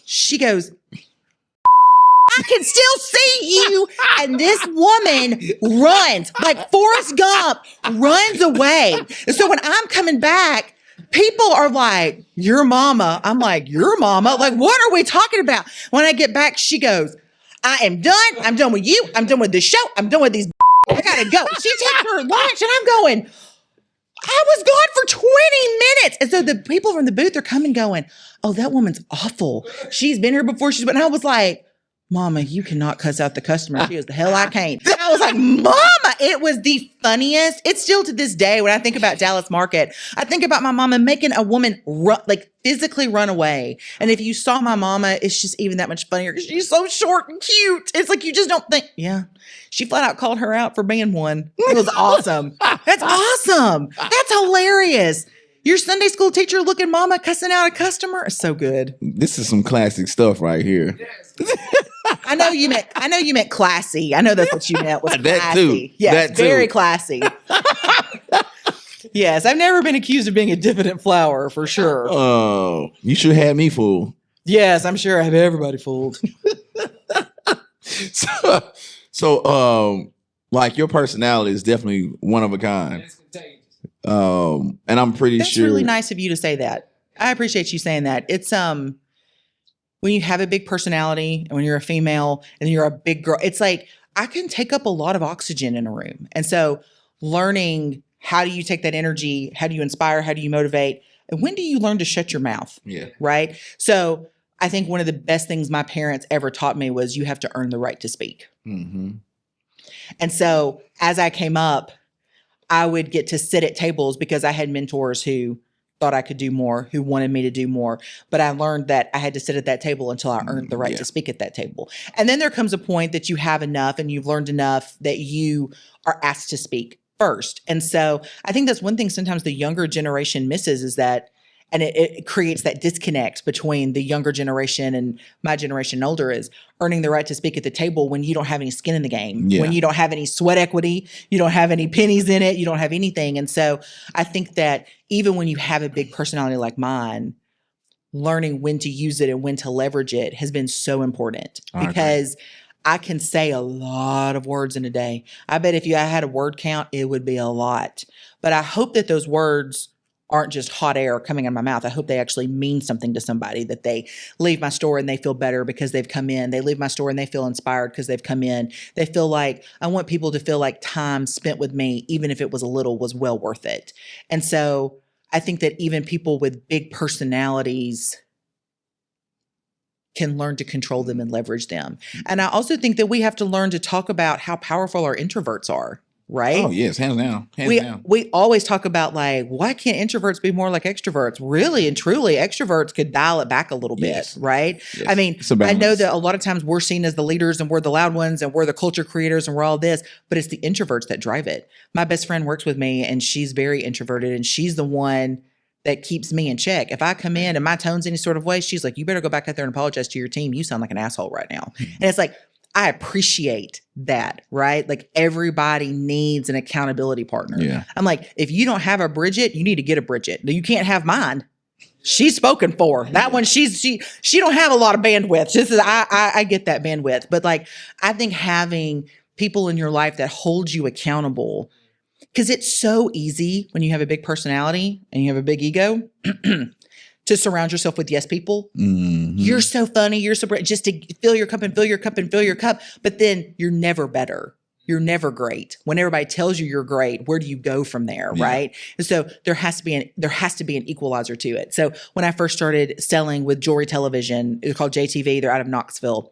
She goes, I can still see you. And this woman runs like Forrest Gump, runs away. And so when I'm coming back, people are like, your mama. I'm like, your mama? Like, what are we talking about? When I get back, she goes, I am done. I'm done with you. I'm done with the show. I'm done with these. I gotta go. She takes her lunch and I'm going, I was gone for 20 minutes. And so the people from the booth are coming going, oh, that woman's awful. She's been here before. And I was like, Mama, you cannot cuss out the customer. She goes, the hell I can't. And I was like, Mama, it was the funniest. It's still to this day when I think about Dallas Market, I think about my mama making a woman physically run away. And if you saw my mama, it's just even that much funnier because she's so short and cute. It's like you just don't think, yeah. She flat out called her out for being one. It was awesome. That's awesome. That's hilarious. Your Sunday school teacher looking mama cussing out a customer is so good. This is some classic stuff right here. I know you meant classy. I know that's what you meant was classy. That too. Yes, That too. very classy. Yes, I've never been accused of being a diffident flower for sure. Oh, you should have me fooled. Yes, I'm sure I have everybody fooled. So, like your personality is definitely one of a kind. It's contagious. And I'm pretty That's sure. really nice of you to say that. I appreciate you saying that. It's when you have a big personality and when you're a female and you're a big girl, it's like I can take up a lot of oxygen in a room. And so learning how do you take that energy, how do you inspire, how do you motivate, and when do you learn to shut your mouth? Yeah. Right? So I think one of the best things my parents ever taught me was you have to earn the right to speak. Mm-hmm. And so as I came up, I would get to sit at tables because I had mentors who thought I could do more, who wanted me to do more. But I learned that I had to sit at that table until I earned the right to speak at that table. And then there comes a point that you have enough and you've learned enough that you are asked to speak first. And so I think that's one thing sometimes the younger generation misses is that, and it creates that disconnect between the younger generation and my generation and older is earning the right to speak at the table when you don't have any skin in the game, Yeah. when you don't have any sweat equity, you don't have any pennies in it, you don't have anything. And so I think that even when you have a big personality like mine, learning when to use it and when to leverage it has been so important because I can say a lot of words in a day. I bet if I had a word count, it would be a lot. But I hope that those words aren't just hot air coming out of my mouth. I hope they actually mean something to somebody, that they leave my store and they feel better because they've come in. They leave my store and they feel inspired because they've come in. They feel like, I want people to feel like time spent with me, even if it was a little, was well worth it. And so I think that even people with big personalities can learn to control them and leverage them. And I also think that we have to learn to talk about how powerful our introverts are. Right? Oh, yes. Hands down. Hands down. We always talk about like, why can't introverts be more like extroverts? Really and truly, extroverts could dial it back a little bit, right? Yes. I mean, It's a I balance. know that a lot of times we're seen as the leaders and we're the loud ones and we're the culture creators and we're all this, but it's the introverts that drive it. My best friend works with me and she's very introverted and she's the one that keeps me in check. If I come in and my tone's any sort of way, she's like, you better go back out there and apologize to your team. You sound like an asshole right now. And it's like, I appreciate that, right? Like everybody needs an accountability partner. Yeah. I'm like, if you don't have a Bridget, you need to get a Bridget. You can't have mine. She's spoken for. That one, she don't have a lot of bandwidth. This is I get that bandwidth. But like I think having people in your life that hold you accountable, because it's so easy when you have a big personality and you have a big ego to surround yourself with yes people. Mm-hmm. You're so funny. You're so just to fill your cup and fill your cup and fill your cup. But then you're never better. You're never great. When everybody tells you you're great, where do you go from there, right? And so there has to be an equalizer to it. So when I first started selling with Jewelry Television, it was called JTV. They're out of Knoxville.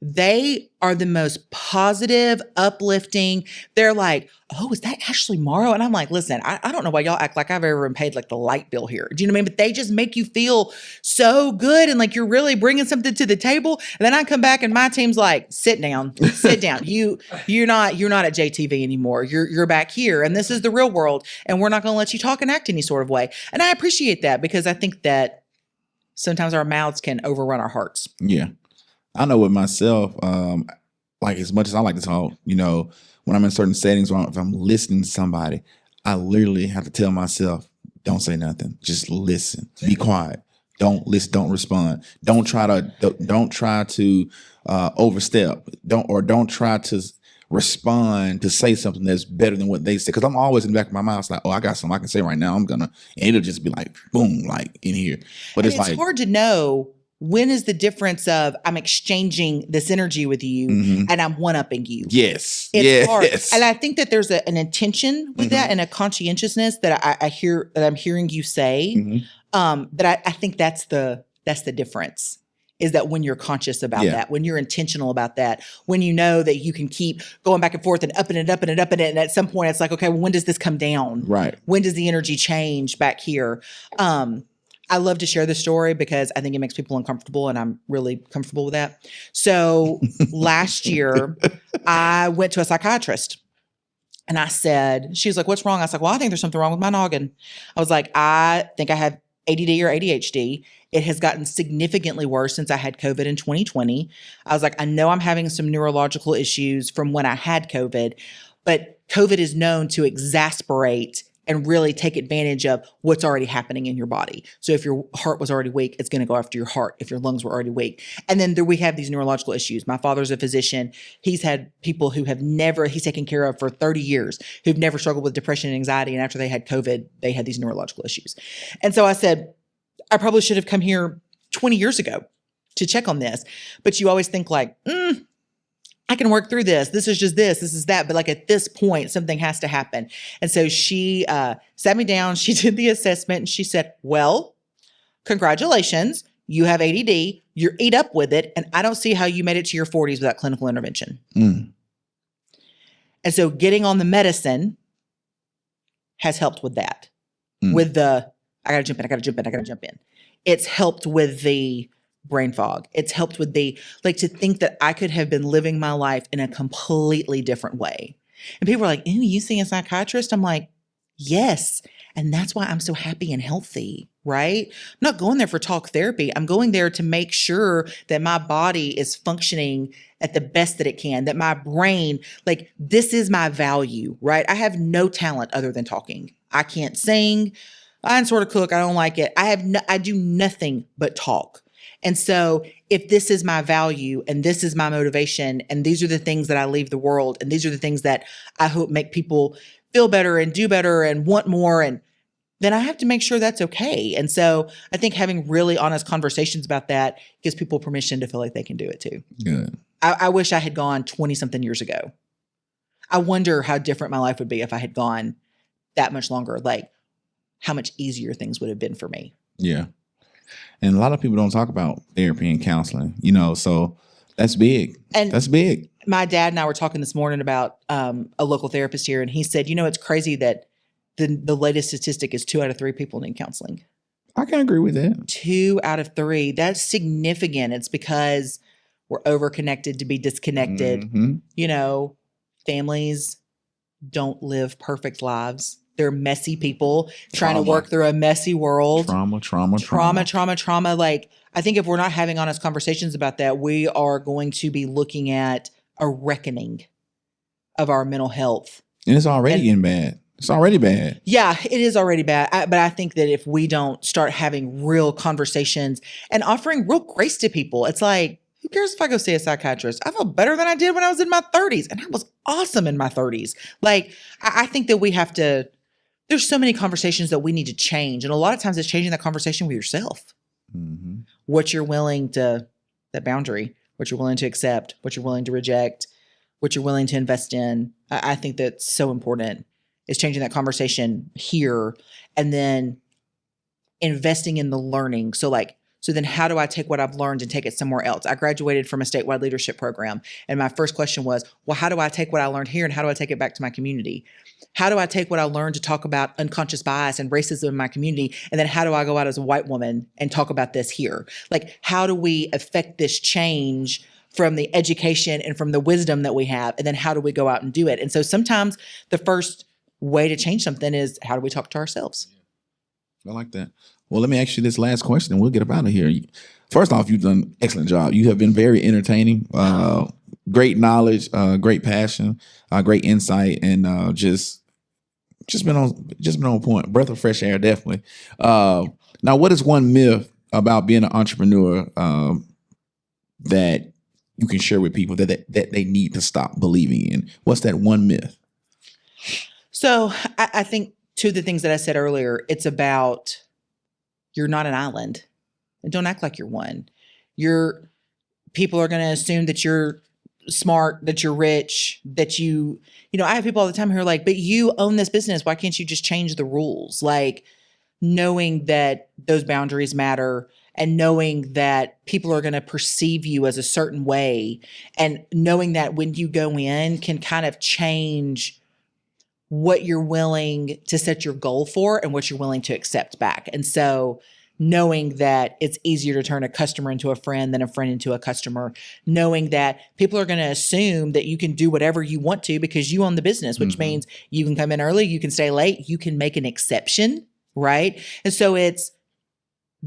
They are the most positive, uplifting. They're like, oh, is that Ashley Morrow? And I'm like, listen, I don't know why y'all act like I've ever been paid like the light bill here. Do you know what I mean? But they just make you feel so good and like you're really bringing something to the table. And then I come back and my team's like, sit down. You're not at JTV anymore. You're back here. And this is the real world. And we're not going to let you talk and act any sort of way. And I appreciate that because I think that sometimes our mouths can overrun our hearts. Yeah. I know with myself, like as much as I like to talk, when I'm in certain settings or if I'm listening to somebody, I literally have to tell myself, don't say nothing. Just listen. Be quiet. Don't listen. Don't respond. Don't try to overstep. Don't try to respond to say something that's better than what they say. Because I'm always in the back of my mind, it's like, oh, I got something I can say right now. And it'll just be like, boom, like in here. But And it's like hard to know when is the difference of I'm exchanging this energy with you and I'm one-upping you? Yes. It's hard. And I think that there's an intention with that and a conscientiousness that I hear that I'm hearing you say. That I think that's the difference. Is that when you're conscious about that, when you're intentional about that, when you know that you can keep going back and forth and up and it, up and it, up and it, and at some point it's like, okay, well, when does this come down? Right. When does the energy change back here? I love to share this story because I think it makes people uncomfortable and I'm really comfortable with that. So last year, I went to a psychiatrist and I said, she was like, what's wrong? I was like, well, I think there's something wrong with my noggin. I was like, I think I have ADD or ADHD. It has gotten significantly worse since I had COVID in 2020. I was like, I know I'm having some neurological issues from when I had COVID, but COVID is known to exasperate and really take advantage of what's already happening in your body. So if your heart was already weak, it's going to go after your heart if your lungs were already weak. And then we have these neurological issues. My father's a physician. He's had people who he's taken care of for 30 years, who've never struggled with depression and anxiety. And after they had COVID, they had these neurological issues. And so I said, I probably should have come here 20 years ago to check on this. But you always think like, I can work through this. This is just this is that. But like at this point, something has to happen. And so she sat me down, she did the assessment and she said, well, congratulations. You have ADD. You're ate up with it. And I don't see how you made it to your 40s without clinical intervention. And so getting on the medicine has helped with that. With the, I got to jump in. It's helped with the brain fog. It's helped with the, like, to think that I could have been living my life in a completely different way. And people are like, "Ooh, you see a psychiatrist?" I'm like, yes. And that's why I'm so happy and healthy, right? I'm not going there for talk therapy. I'm going there to make sure that my body is functioning at the best that it can, that my brain, like, this is my value, right? I have no talent other than talking. I can't sing. I can sort of cook. I don't like it. I do nothing but talk. And so if this is my value and this is my motivation and these are the things that I leave the world and these are the things that I hope make people feel better and do better and want more, and then I have to make sure that's okay. And so I think having really honest conversations about that gives people permission to feel like they can do it too. Good. I wish I had gone 20 something years ago. I wonder how different my life would be if I had gone that much longer, like how much easier things would have been for me. Yeah. And a lot of people don't talk about therapy and counseling, so that's big. And that's big. My dad and I were talking this morning about a local therapist here, and he said, it's crazy that the latest statistic is 2 out of 3 people need counseling. I can agree with that. 2 out of 3. That's significant. It's because we're overconnected to be disconnected. Families don't live perfect lives. They're messy people trying to work through a messy world. Trauma. Like, I think if we're not having honest conversations about that, we are going to be looking at a reckoning of our mental health. And it's already getting bad. It's already bad. Yeah, it is already bad. But I think that if we don't start having real conversations and offering real grace to people, it's like, who cares if I go see a psychiatrist? I feel better than I did when I was in my 30s. And I was awesome in my 30s. Like, I think that we have to, there's so many conversations that we need to change. And a lot of times it's changing that conversation with yourself. What you're willing to, that boundary, what you're willing to accept, what you're willing to reject, what you're willing to invest in. I think that's so important, is changing that conversation here and then investing in the learning. So then how do I take what I've learned and take it somewhere else? I graduated from a statewide leadership program. And my first question was, well, how do I take what I learned here and how do I take it back to my community? How do I take what I learned to talk about unconscious bias and racism in my community? And then how do I go out as a white woman and talk about this here? Like, how do we affect this change from the education and from the wisdom that we have? And then how do we go out and do it? And so sometimes the first way to change something is, how do we talk to ourselves? I like that. Well, let me ask you this last question and we'll get up out of here. First off, you've done an excellent job. You have been very entertaining, great knowledge, great passion, great insight, and just been on point. Breath of fresh air, definitely. Now, what is one myth about being an entrepreneur that you can share with people that they need to stop believing in? What's that one myth? So I think two of the things that I said earlier, it's about, you're not an island and don't act like you're one. People are going to assume that you're smart, that you're rich, that I have people all the time who are like, but you own this business. Why can't you just change the rules? Like, knowing that those boundaries matter and knowing that people are going to perceive you as a certain way, and knowing that when you go in can kind of change what you're willing to set your goal for and what you're willing to accept back. And so knowing that it's easier to turn a customer into a friend than a friend into a customer, knowing that people are going to assume that you can do whatever you want to because you own the business, which means you can come in early, you can stay late, you can make an exception, right? And so it's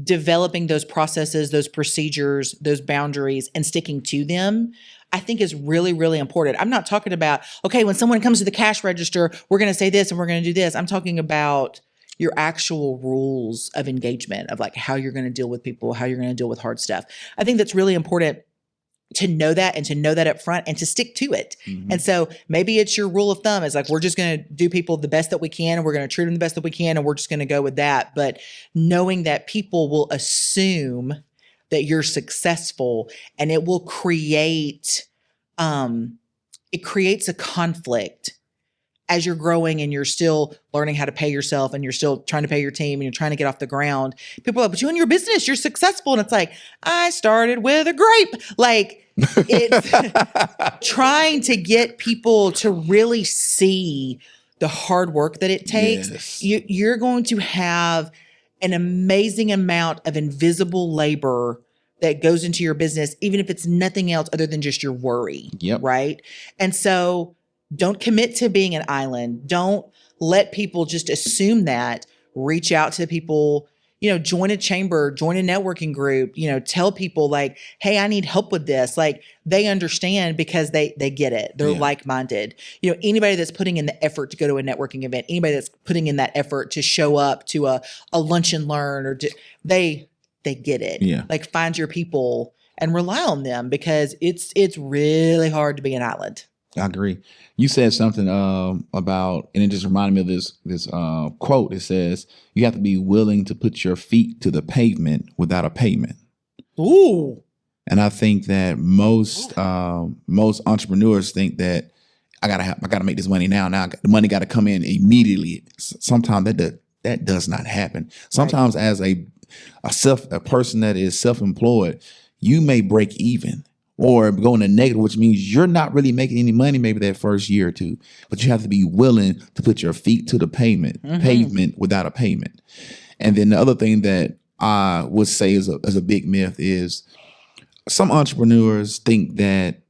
developing those processes, those procedures, those boundaries, and sticking to them, I think is really, really important. I'm not talking about, okay, when someone comes to the cash register, we're going to say this and we're going to do this. I'm talking about your actual rules of engagement, of like how you're going to deal with people, how you're going to deal with hard stuff. I think that's really important to know that, and to know that up front and to stick to it. And so maybe it's your rule of thumb is like, we're just going to do people the best that we can, and we're going to treat them the best that we can, and we're just going to go with that. But knowing that people will assume that you're successful, and it will create, it creates a conflict as you're growing and you're still learning how to pay yourself and you're still trying to pay your team and you're trying to get off the ground. People are like, but you own your business, you're successful. And it's like, I started with a grape. Like, it's trying to get people to really see the hard work that it takes. Yes. You're going to have an amazing amount of invisible labor that goes into your business, even if it's nothing else other than just your worry. Yep. Right. And so don't commit to being an island. Don't let people just assume that. Reach out to people, join a chamber, join a networking group, tell people like, hey, I need help with this. Like, they understand because they get it. They're like-minded. Anybody that's putting in the effort to go to a networking event, anybody that's putting in that effort to show up to a lunch and learn, or they get it. Yeah. Like, find your people and rely on them, because it's really hard to be an island. I agree. You said something about, and it just reminded me of this quote. It says, you have to be willing to put your feet to the pavement without a payment. Ooh. And I think that most entrepreneurs think that I gotta make this money now. Now the money got to come in immediately. Sometimes that does not happen. Sometimes as a person that is self-employed, you may break even or go in a negative, which means you're not really making any money maybe that first year or two, but you have to be willing to put your feet to the pavement without a payment. And then the other thing that I would say is a big myth is some entrepreneurs think that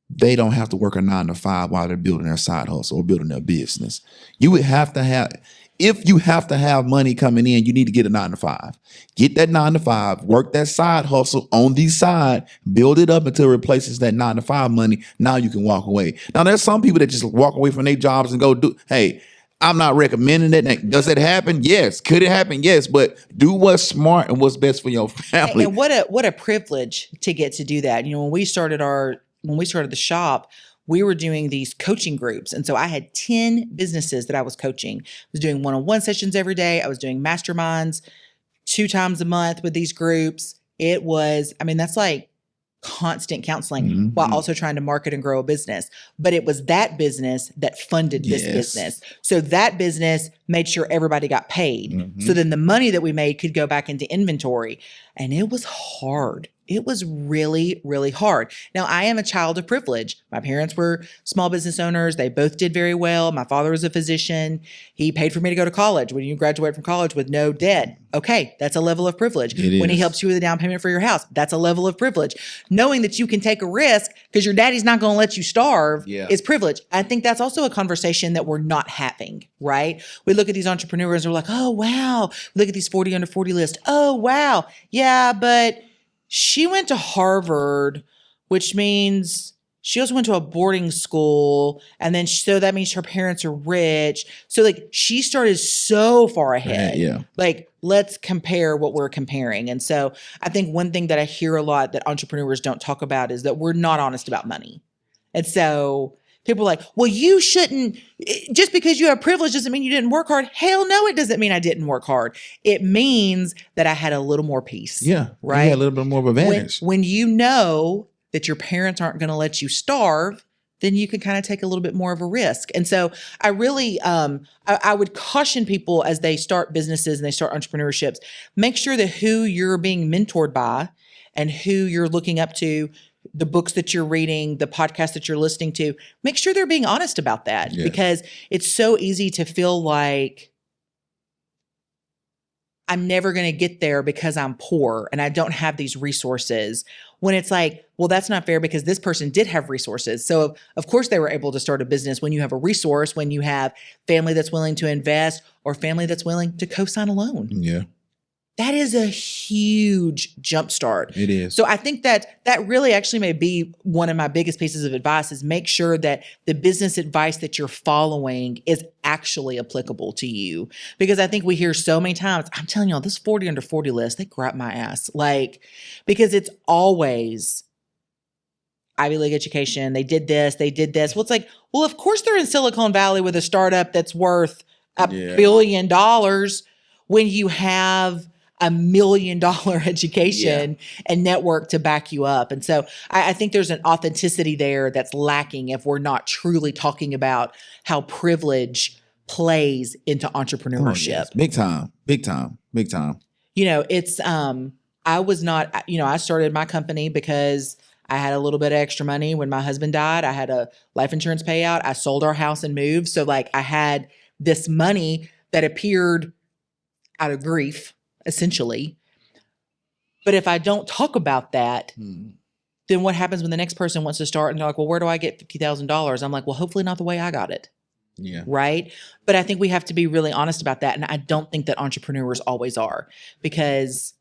they don't have to work a 9-to-5 while they're building their side hustle or building their business. You would have to have, if you have to have money coming in, you need to get a 9-to-5. Get that 9-to-5, work that side hustle on the side, build it up until it replaces that 9-to-5 money. Now you can walk away. Now there's some people that just walk away from their jobs and go do, hey, I'm not recommending it. Does it happen? Yes. Could it happen? Yes. But do what's smart and what's best for your family. And what a privilege to get to do that. When we started the shop, we were doing these coaching groups. And so I had 10 businesses that I was coaching. I was doing one-on-one sessions every day. I was doing masterminds 2 times a month with these groups. That's like constant counseling while also trying to market and grow a business. But it was that business that funded this business. So that business made sure everybody got paid. So then the money that we made could go back into inventory. And it was hard. It was really, really hard. Now, I am a child of privilege. My parents were small business owners. They both did very well. My father was a physician. He paid for me to go to college. When you graduate from college with no debt, okay, that's a level of privilege. When he helps you with a down payment for your house, that's a level of privilege. Knowing that you can take a risk because your daddy's not going to let you starve is privilege. I think that's also a conversation that we're not having, right? We look at these entrepreneurs and we're like, oh, wow. We look at these 40 under 40 list. Oh, wow. Yeah, but she went to Harvard, which means she also went to a boarding school. And then so that means her parents are rich. So like she started so far ahead. Like, let's compare what we're comparing. And so I think one thing that I hear a lot that entrepreneurs don't talk about is that we're not honest about money. And so People are like, well, you shouldn't, just because you have privilege doesn't mean you didn't work hard. Hell no, it doesn't mean I didn't work hard. It means that I had a little more peace. Yeah. Right. You had a little bit more of advantage. When you know that your parents aren't going to let you starve, then you can kind of take a little bit more of a risk. And so I really, I would caution people as they start businesses and they start entrepreneurships, make sure that who you're being mentored by and who you're looking up to, the books that you're reading, the podcasts that you're listening to, make sure they're being honest about that, because it's so easy to feel like I'm never going to get there because I'm poor and I don't have these resources, when it's like, well, that's not fair because this person did have resources. So of course they were able to start a business. When you have a resource, when you have family that's willing to invest or family that's willing to co-sign a loan. Yeah. That is a huge jumpstart. It is. So I think that really actually may be one of my biggest pieces of advice, is make sure that the business advice that you're following is actually applicable to you. Because I think we hear so many times, I'm telling y'all, this 40 under 40 list, they grab my ass. Like, because it's always Ivy League education. They did this, they did this. Well, it's like, well, of course they're in Silicon Valley with a startup that's worth $1 billion when you have $1 million education and network to back you up. And so I think there's an authenticity there that's lacking if we're not truly talking about how privilege plays into entrepreneurship. Oh, yes. Big time, big time, big time. You know, it's, I was not, you know, I started my company because I had a little bit of extra money when my husband died. I had a life insurance payout. I sold our house and moved. So like I had this money that appeared out of grief, essentially. But if I don't talk about that, then what happens when the next person wants to start and they're like, well, where do I get $50,000? I'm like, well, hopefully not the way I got it. Yeah. Right. But I think we have to be really honest about that. And I don't think that entrepreneurs always are, because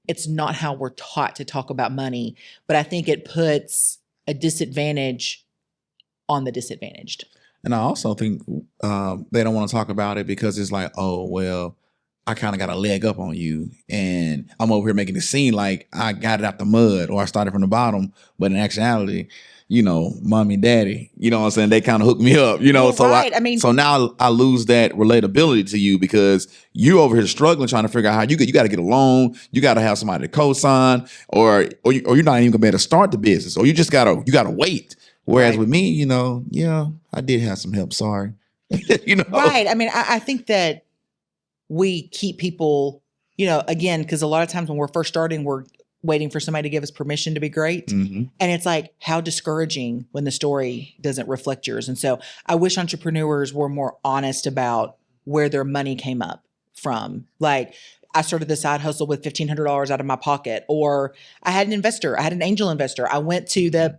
it's not how we're taught to talk about money. But I think it puts a disadvantage on the disadvantaged. And I also think they don't want to talk about it because it's like, oh, well, I kind of got a leg up on you and I'm over here making it seem like I got it out the mud or I started from the bottom. But in actuality, you know, mommy and daddy, you know what I'm saying? They kind of hooked me up, you know? Well, so now I lose that relatability to you because you over here struggling, trying to figure out how you got to get a loan. You got to have somebody to co-sign or you're not even gonna be able to start the business, or you gotta wait. Whereas with me, you know, yeah, I did have some help. Sorry. You know? Right. I mean, I think that we keep people, you know, again, because a lot of times when we're first starting, we're waiting for somebody to give us permission to be great. Mm-hmm. And it's like, how discouraging when the story doesn't reflect yours. And so I wish entrepreneurs were more honest about where their money came up from. Like, I started this side hustle with $1,500 out of my pocket, or I had an investor, I had an angel investor. I went to the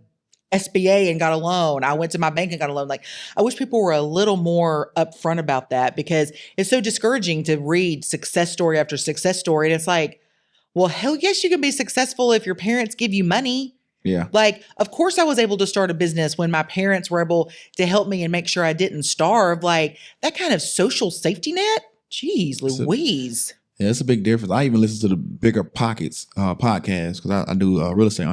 SBA and got a loan. I went to my bank and got a loan. Like, I wish people were a little more upfront about that, because it's so discouraging to read success story after success story. And it's like, well, hell yes, you can be successful if your parents give you money. Yeah. Like, of course I was able to start a business when my parents were able to help me and make sure I didn't starve. Like, that kind of social safety net. Jeez Louise. Yeah, it's a big difference. I even listen to the Bigger Pockets podcast because I do real estate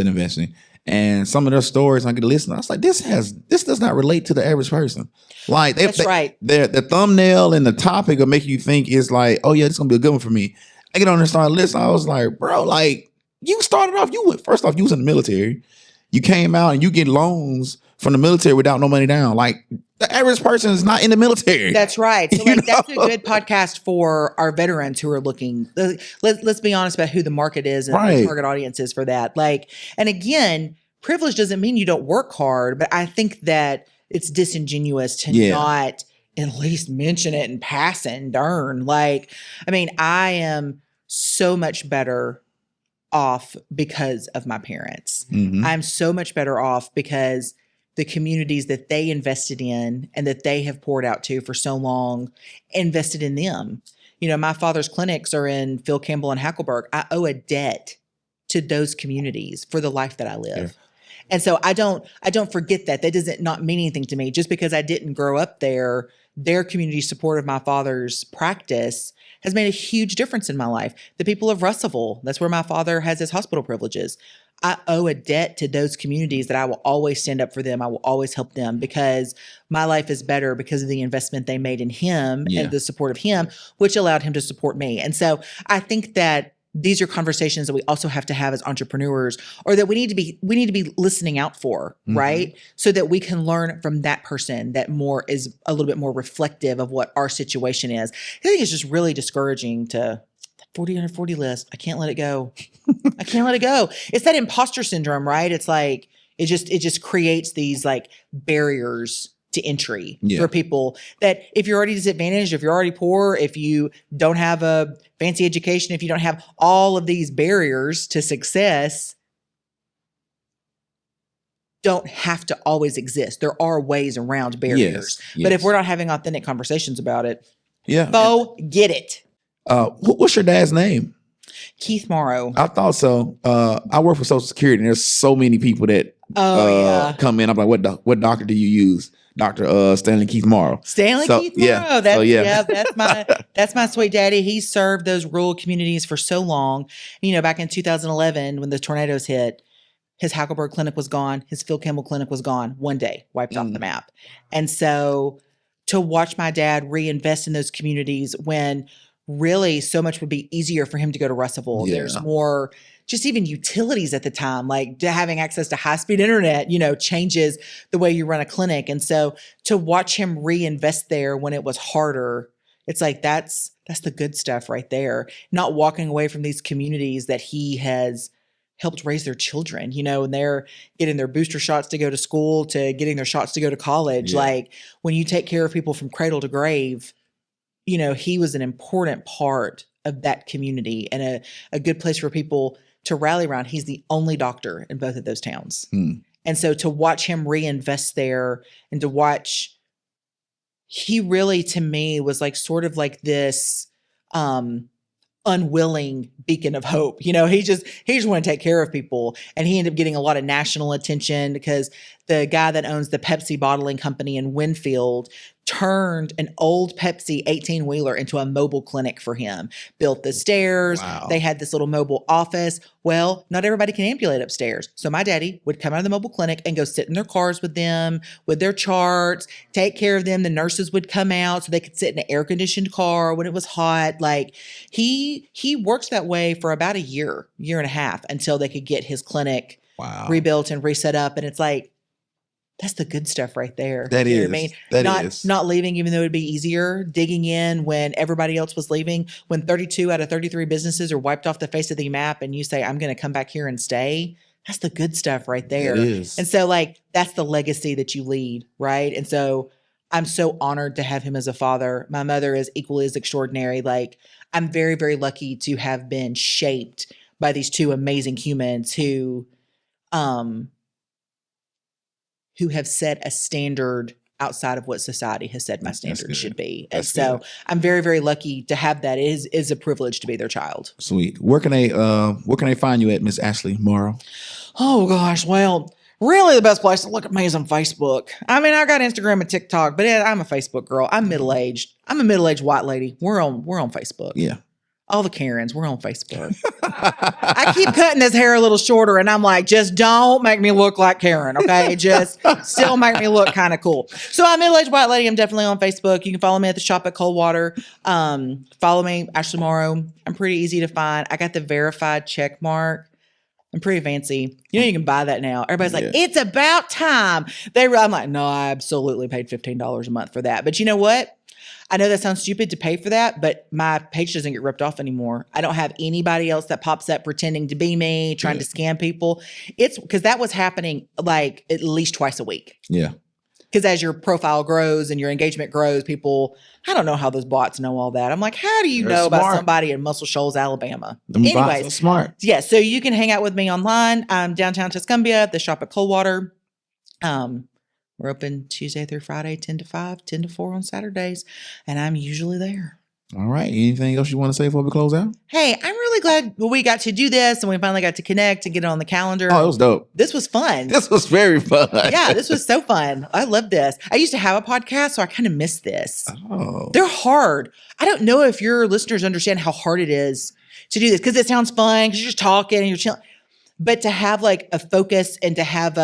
investing. And some of their stories I get to listen. I was like, this does not relate to the average person. Like, that's right. The thumbnail and the topic will make you think it's like, oh yeah, this is gonna be a good one for me. I get on there and start listening. I was like, bro, like, you started off. You was in the military. You came out and you get loans from the military without no money down. Like, the average person is not in the military. That's right. So like, that's a good podcast for our veterans who are looking. Let's be honest about who the market is and the target audience is for that. Like, and again, privilege doesn't mean you don't work hard, but I think that it's disingenuous to not at least mention it in passing. Darn. Like, I mean, I am so much better off because of my parents. Mm-hmm. I'm so much better off because the communities that they invested in and that they have poured out to for so long invested in them. You know, my father's clinics are in Phil Campbell and Hackleburg. I owe a debt to those communities for the life that I live. Yeah. And so I don't forget that. That doesn't not mean anything to me. Just because I didn't grow up there, their community support of my father's practice has made a huge difference in my life. The people of Russellville, that's where my father has his hospital privileges. I owe a debt to those communities that I will always stand up for them. I will always help them because my life is better because of the investment they made in him and the support of him, which allowed him to support me. And so I think that these are conversations that we also have to have as entrepreneurs, or that we need to be listening out for, right? So that we can learn from that person that more is a little bit more reflective of what our situation is. I think it's just really discouraging to 40 under 40 list. I can't let it go. I can't let it go. It's that imposter syndrome, right? It's like it just creates these like barriers to entry for people that if you're already disadvantaged, if you're already poor, if you don't have a fancy education, if you don't have all of these barriers to success, don't have to always exist. There are ways around barriers. But if we're not having authentic conversations about it, go get it. What's your dad's name? Keith Morrow. I thought so. I work for Social Security, and there's so many people that come in. I'm like, what doctor do you use? Dr. Stanley Keith Morrow. Keith Morrow. That's my sweet daddy. He served those rural communities for so long. You know, back in 2011 when the tornadoes hit, his Hackleburg Clinic was gone. His Phil Campbell Clinic was gone. One day, wiped off the map. And so to watch my dad reinvest in those communities when really so much would be easier for him to go to Russellville. There's more just even utilities at the time, like having access to high-speed internet, you know, changes the way you run a clinic. And so to watch him reinvest there when it was harder, it's like, that's the good stuff right there. Not walking away from these communities that he has helped raise their children, you know, and they're getting their booster shots to go to school, to getting their shots to go to college. Like when you take care of people from cradle to grave, you know, he was an important part of that community and a good place for people to rally around. He's the only doctor in both of those towns. And so to watch him reinvest there and to watch, he really, to me, was like sort of like this unwilling beacon of hope. You know, he just wanted to take care of people. And he ended up getting a lot of national attention because the guy that owns the Pepsi bottling company in Winfield turned an old Pepsi 18-wheeler into a mobile clinic for him, built the stairs. They had this little mobile office. Well, not everybody can ambulate upstairs. So my daddy would come out of the mobile clinic and go sit in their cars with them, with their charts, take care of them. The nurses would come out so they could sit in an air-conditioned car when it was hot. Like he worked that way for about a year and a half until they could get his clinic rebuilt and reset up. And it's like, that's the good stuff right there. That is. I mean? Not leaving, even though it'd be easier, digging in when everybody else was leaving, when 32 out of 33 businesses are wiped off the face of the map and you say, I'm going to come back here and stay. That's the good stuff right there. It is. And so like, that's the legacy that you lead. Right. And so I'm so honored to have him as a father. My mother is equally as extraordinary. Like I'm very, very lucky to have been shaped by these two amazing humans who have set a standard outside of what society has said my standard should be. And so I'm very, very lucky to have that. It is a privilege to be their child. Sweet. Where can they find you at, Miss Ashley Morrow? Oh gosh. Well, really the best place to look at me is on Facebook. I mean, I got Instagram and TikTok, but I'm a Facebook girl. I'm middle-aged. I'm a middle-aged white lady. We're on Facebook. Yeah. All the Karens, we're on Facebook. I keep cutting his hair a little shorter and I'm like, just don't make me look like Karen, okay? Just still make me look kind of cool. So I'm a middle-aged white lady. I'm definitely on Facebook. You can follow me at the shop at Coldwater. Follow me, Ashley Morrow. I'm pretty easy to find. I got the verified check mark. I'm pretty fancy. You know, you can buy that now. Everybody's like, it's about time. I'm like, no, I absolutely paid $15 a month for that. But you know what? I know that sounds stupid to pay for that, but my page doesn't get ripped off anymore. I don't have anybody else that pops up pretending to be me, trying to scam people. It's because that was happening like at least twice a week. Yeah. Because as your profile grows and your engagement grows, I don't know how those bots know all that. I'm like, how do you know about somebody in Muscle Shoals, Alabama? Anyways, so smart. Yeah. So you can hang out with me online. I'm downtown Tuscumbia at the shop at Coldwater. We're open Tuesday through Friday, 10 to 5, 10 to 4 on Saturdays, and I'm usually there. All right. Anything else you want to say before we close out? Hey, I'm really glad we got to do this and we finally got to connect and get it on the calendar. Oh, it was dope. This was fun. This was very fun. Yeah, this was so fun. I love this. I used to have a podcast, so I kind of miss this. Oh. They're hard. I don't know if your listeners understand how hard it is to do this because it sounds fun because you're just talking and you're chilling. But to have like a focus and to have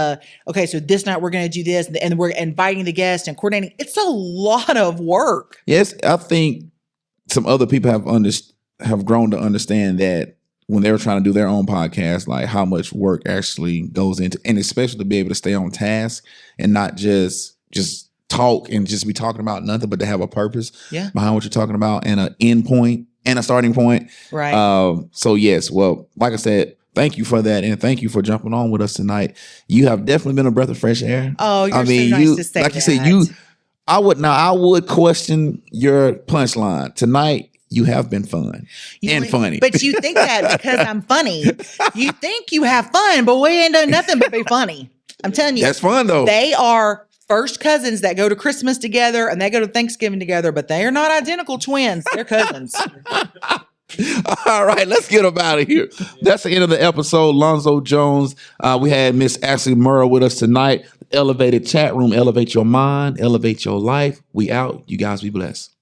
okay, so this night we're going to do this and we're inviting the guest and coordinating. It's a lot of work. Yes, I think some other people have grown to understand that when they were trying to do their own podcast, like how much work actually goes into, and especially to be able to stay on task and not just talk and just be talking about nothing, but to have a purpose behind what you're talking about and an end point and a starting point. Right. So yes, well, like I said, thank you for that, and thank you for jumping on with us tonight. You have definitely been a breath of fresh air. Oh, you're so nice to say like that. you said, I would question your punchline tonight. You have been fun and funny. But you think that because I'm funny. You think you have fun, but we ain't done nothing but be funny. I'm telling you. That's fun, though. They are first cousins that go to Christmas together and they go to Thanksgiving together, but they are not identical twins. They're cousins. All right, let's get up out of here. That's the end of the episode. Lonzo Jones. We had Miss Ashley Morrow with us tonight. Elevated Chat Room. Elevate your mind. Elevate your life. We out. You guys be blessed.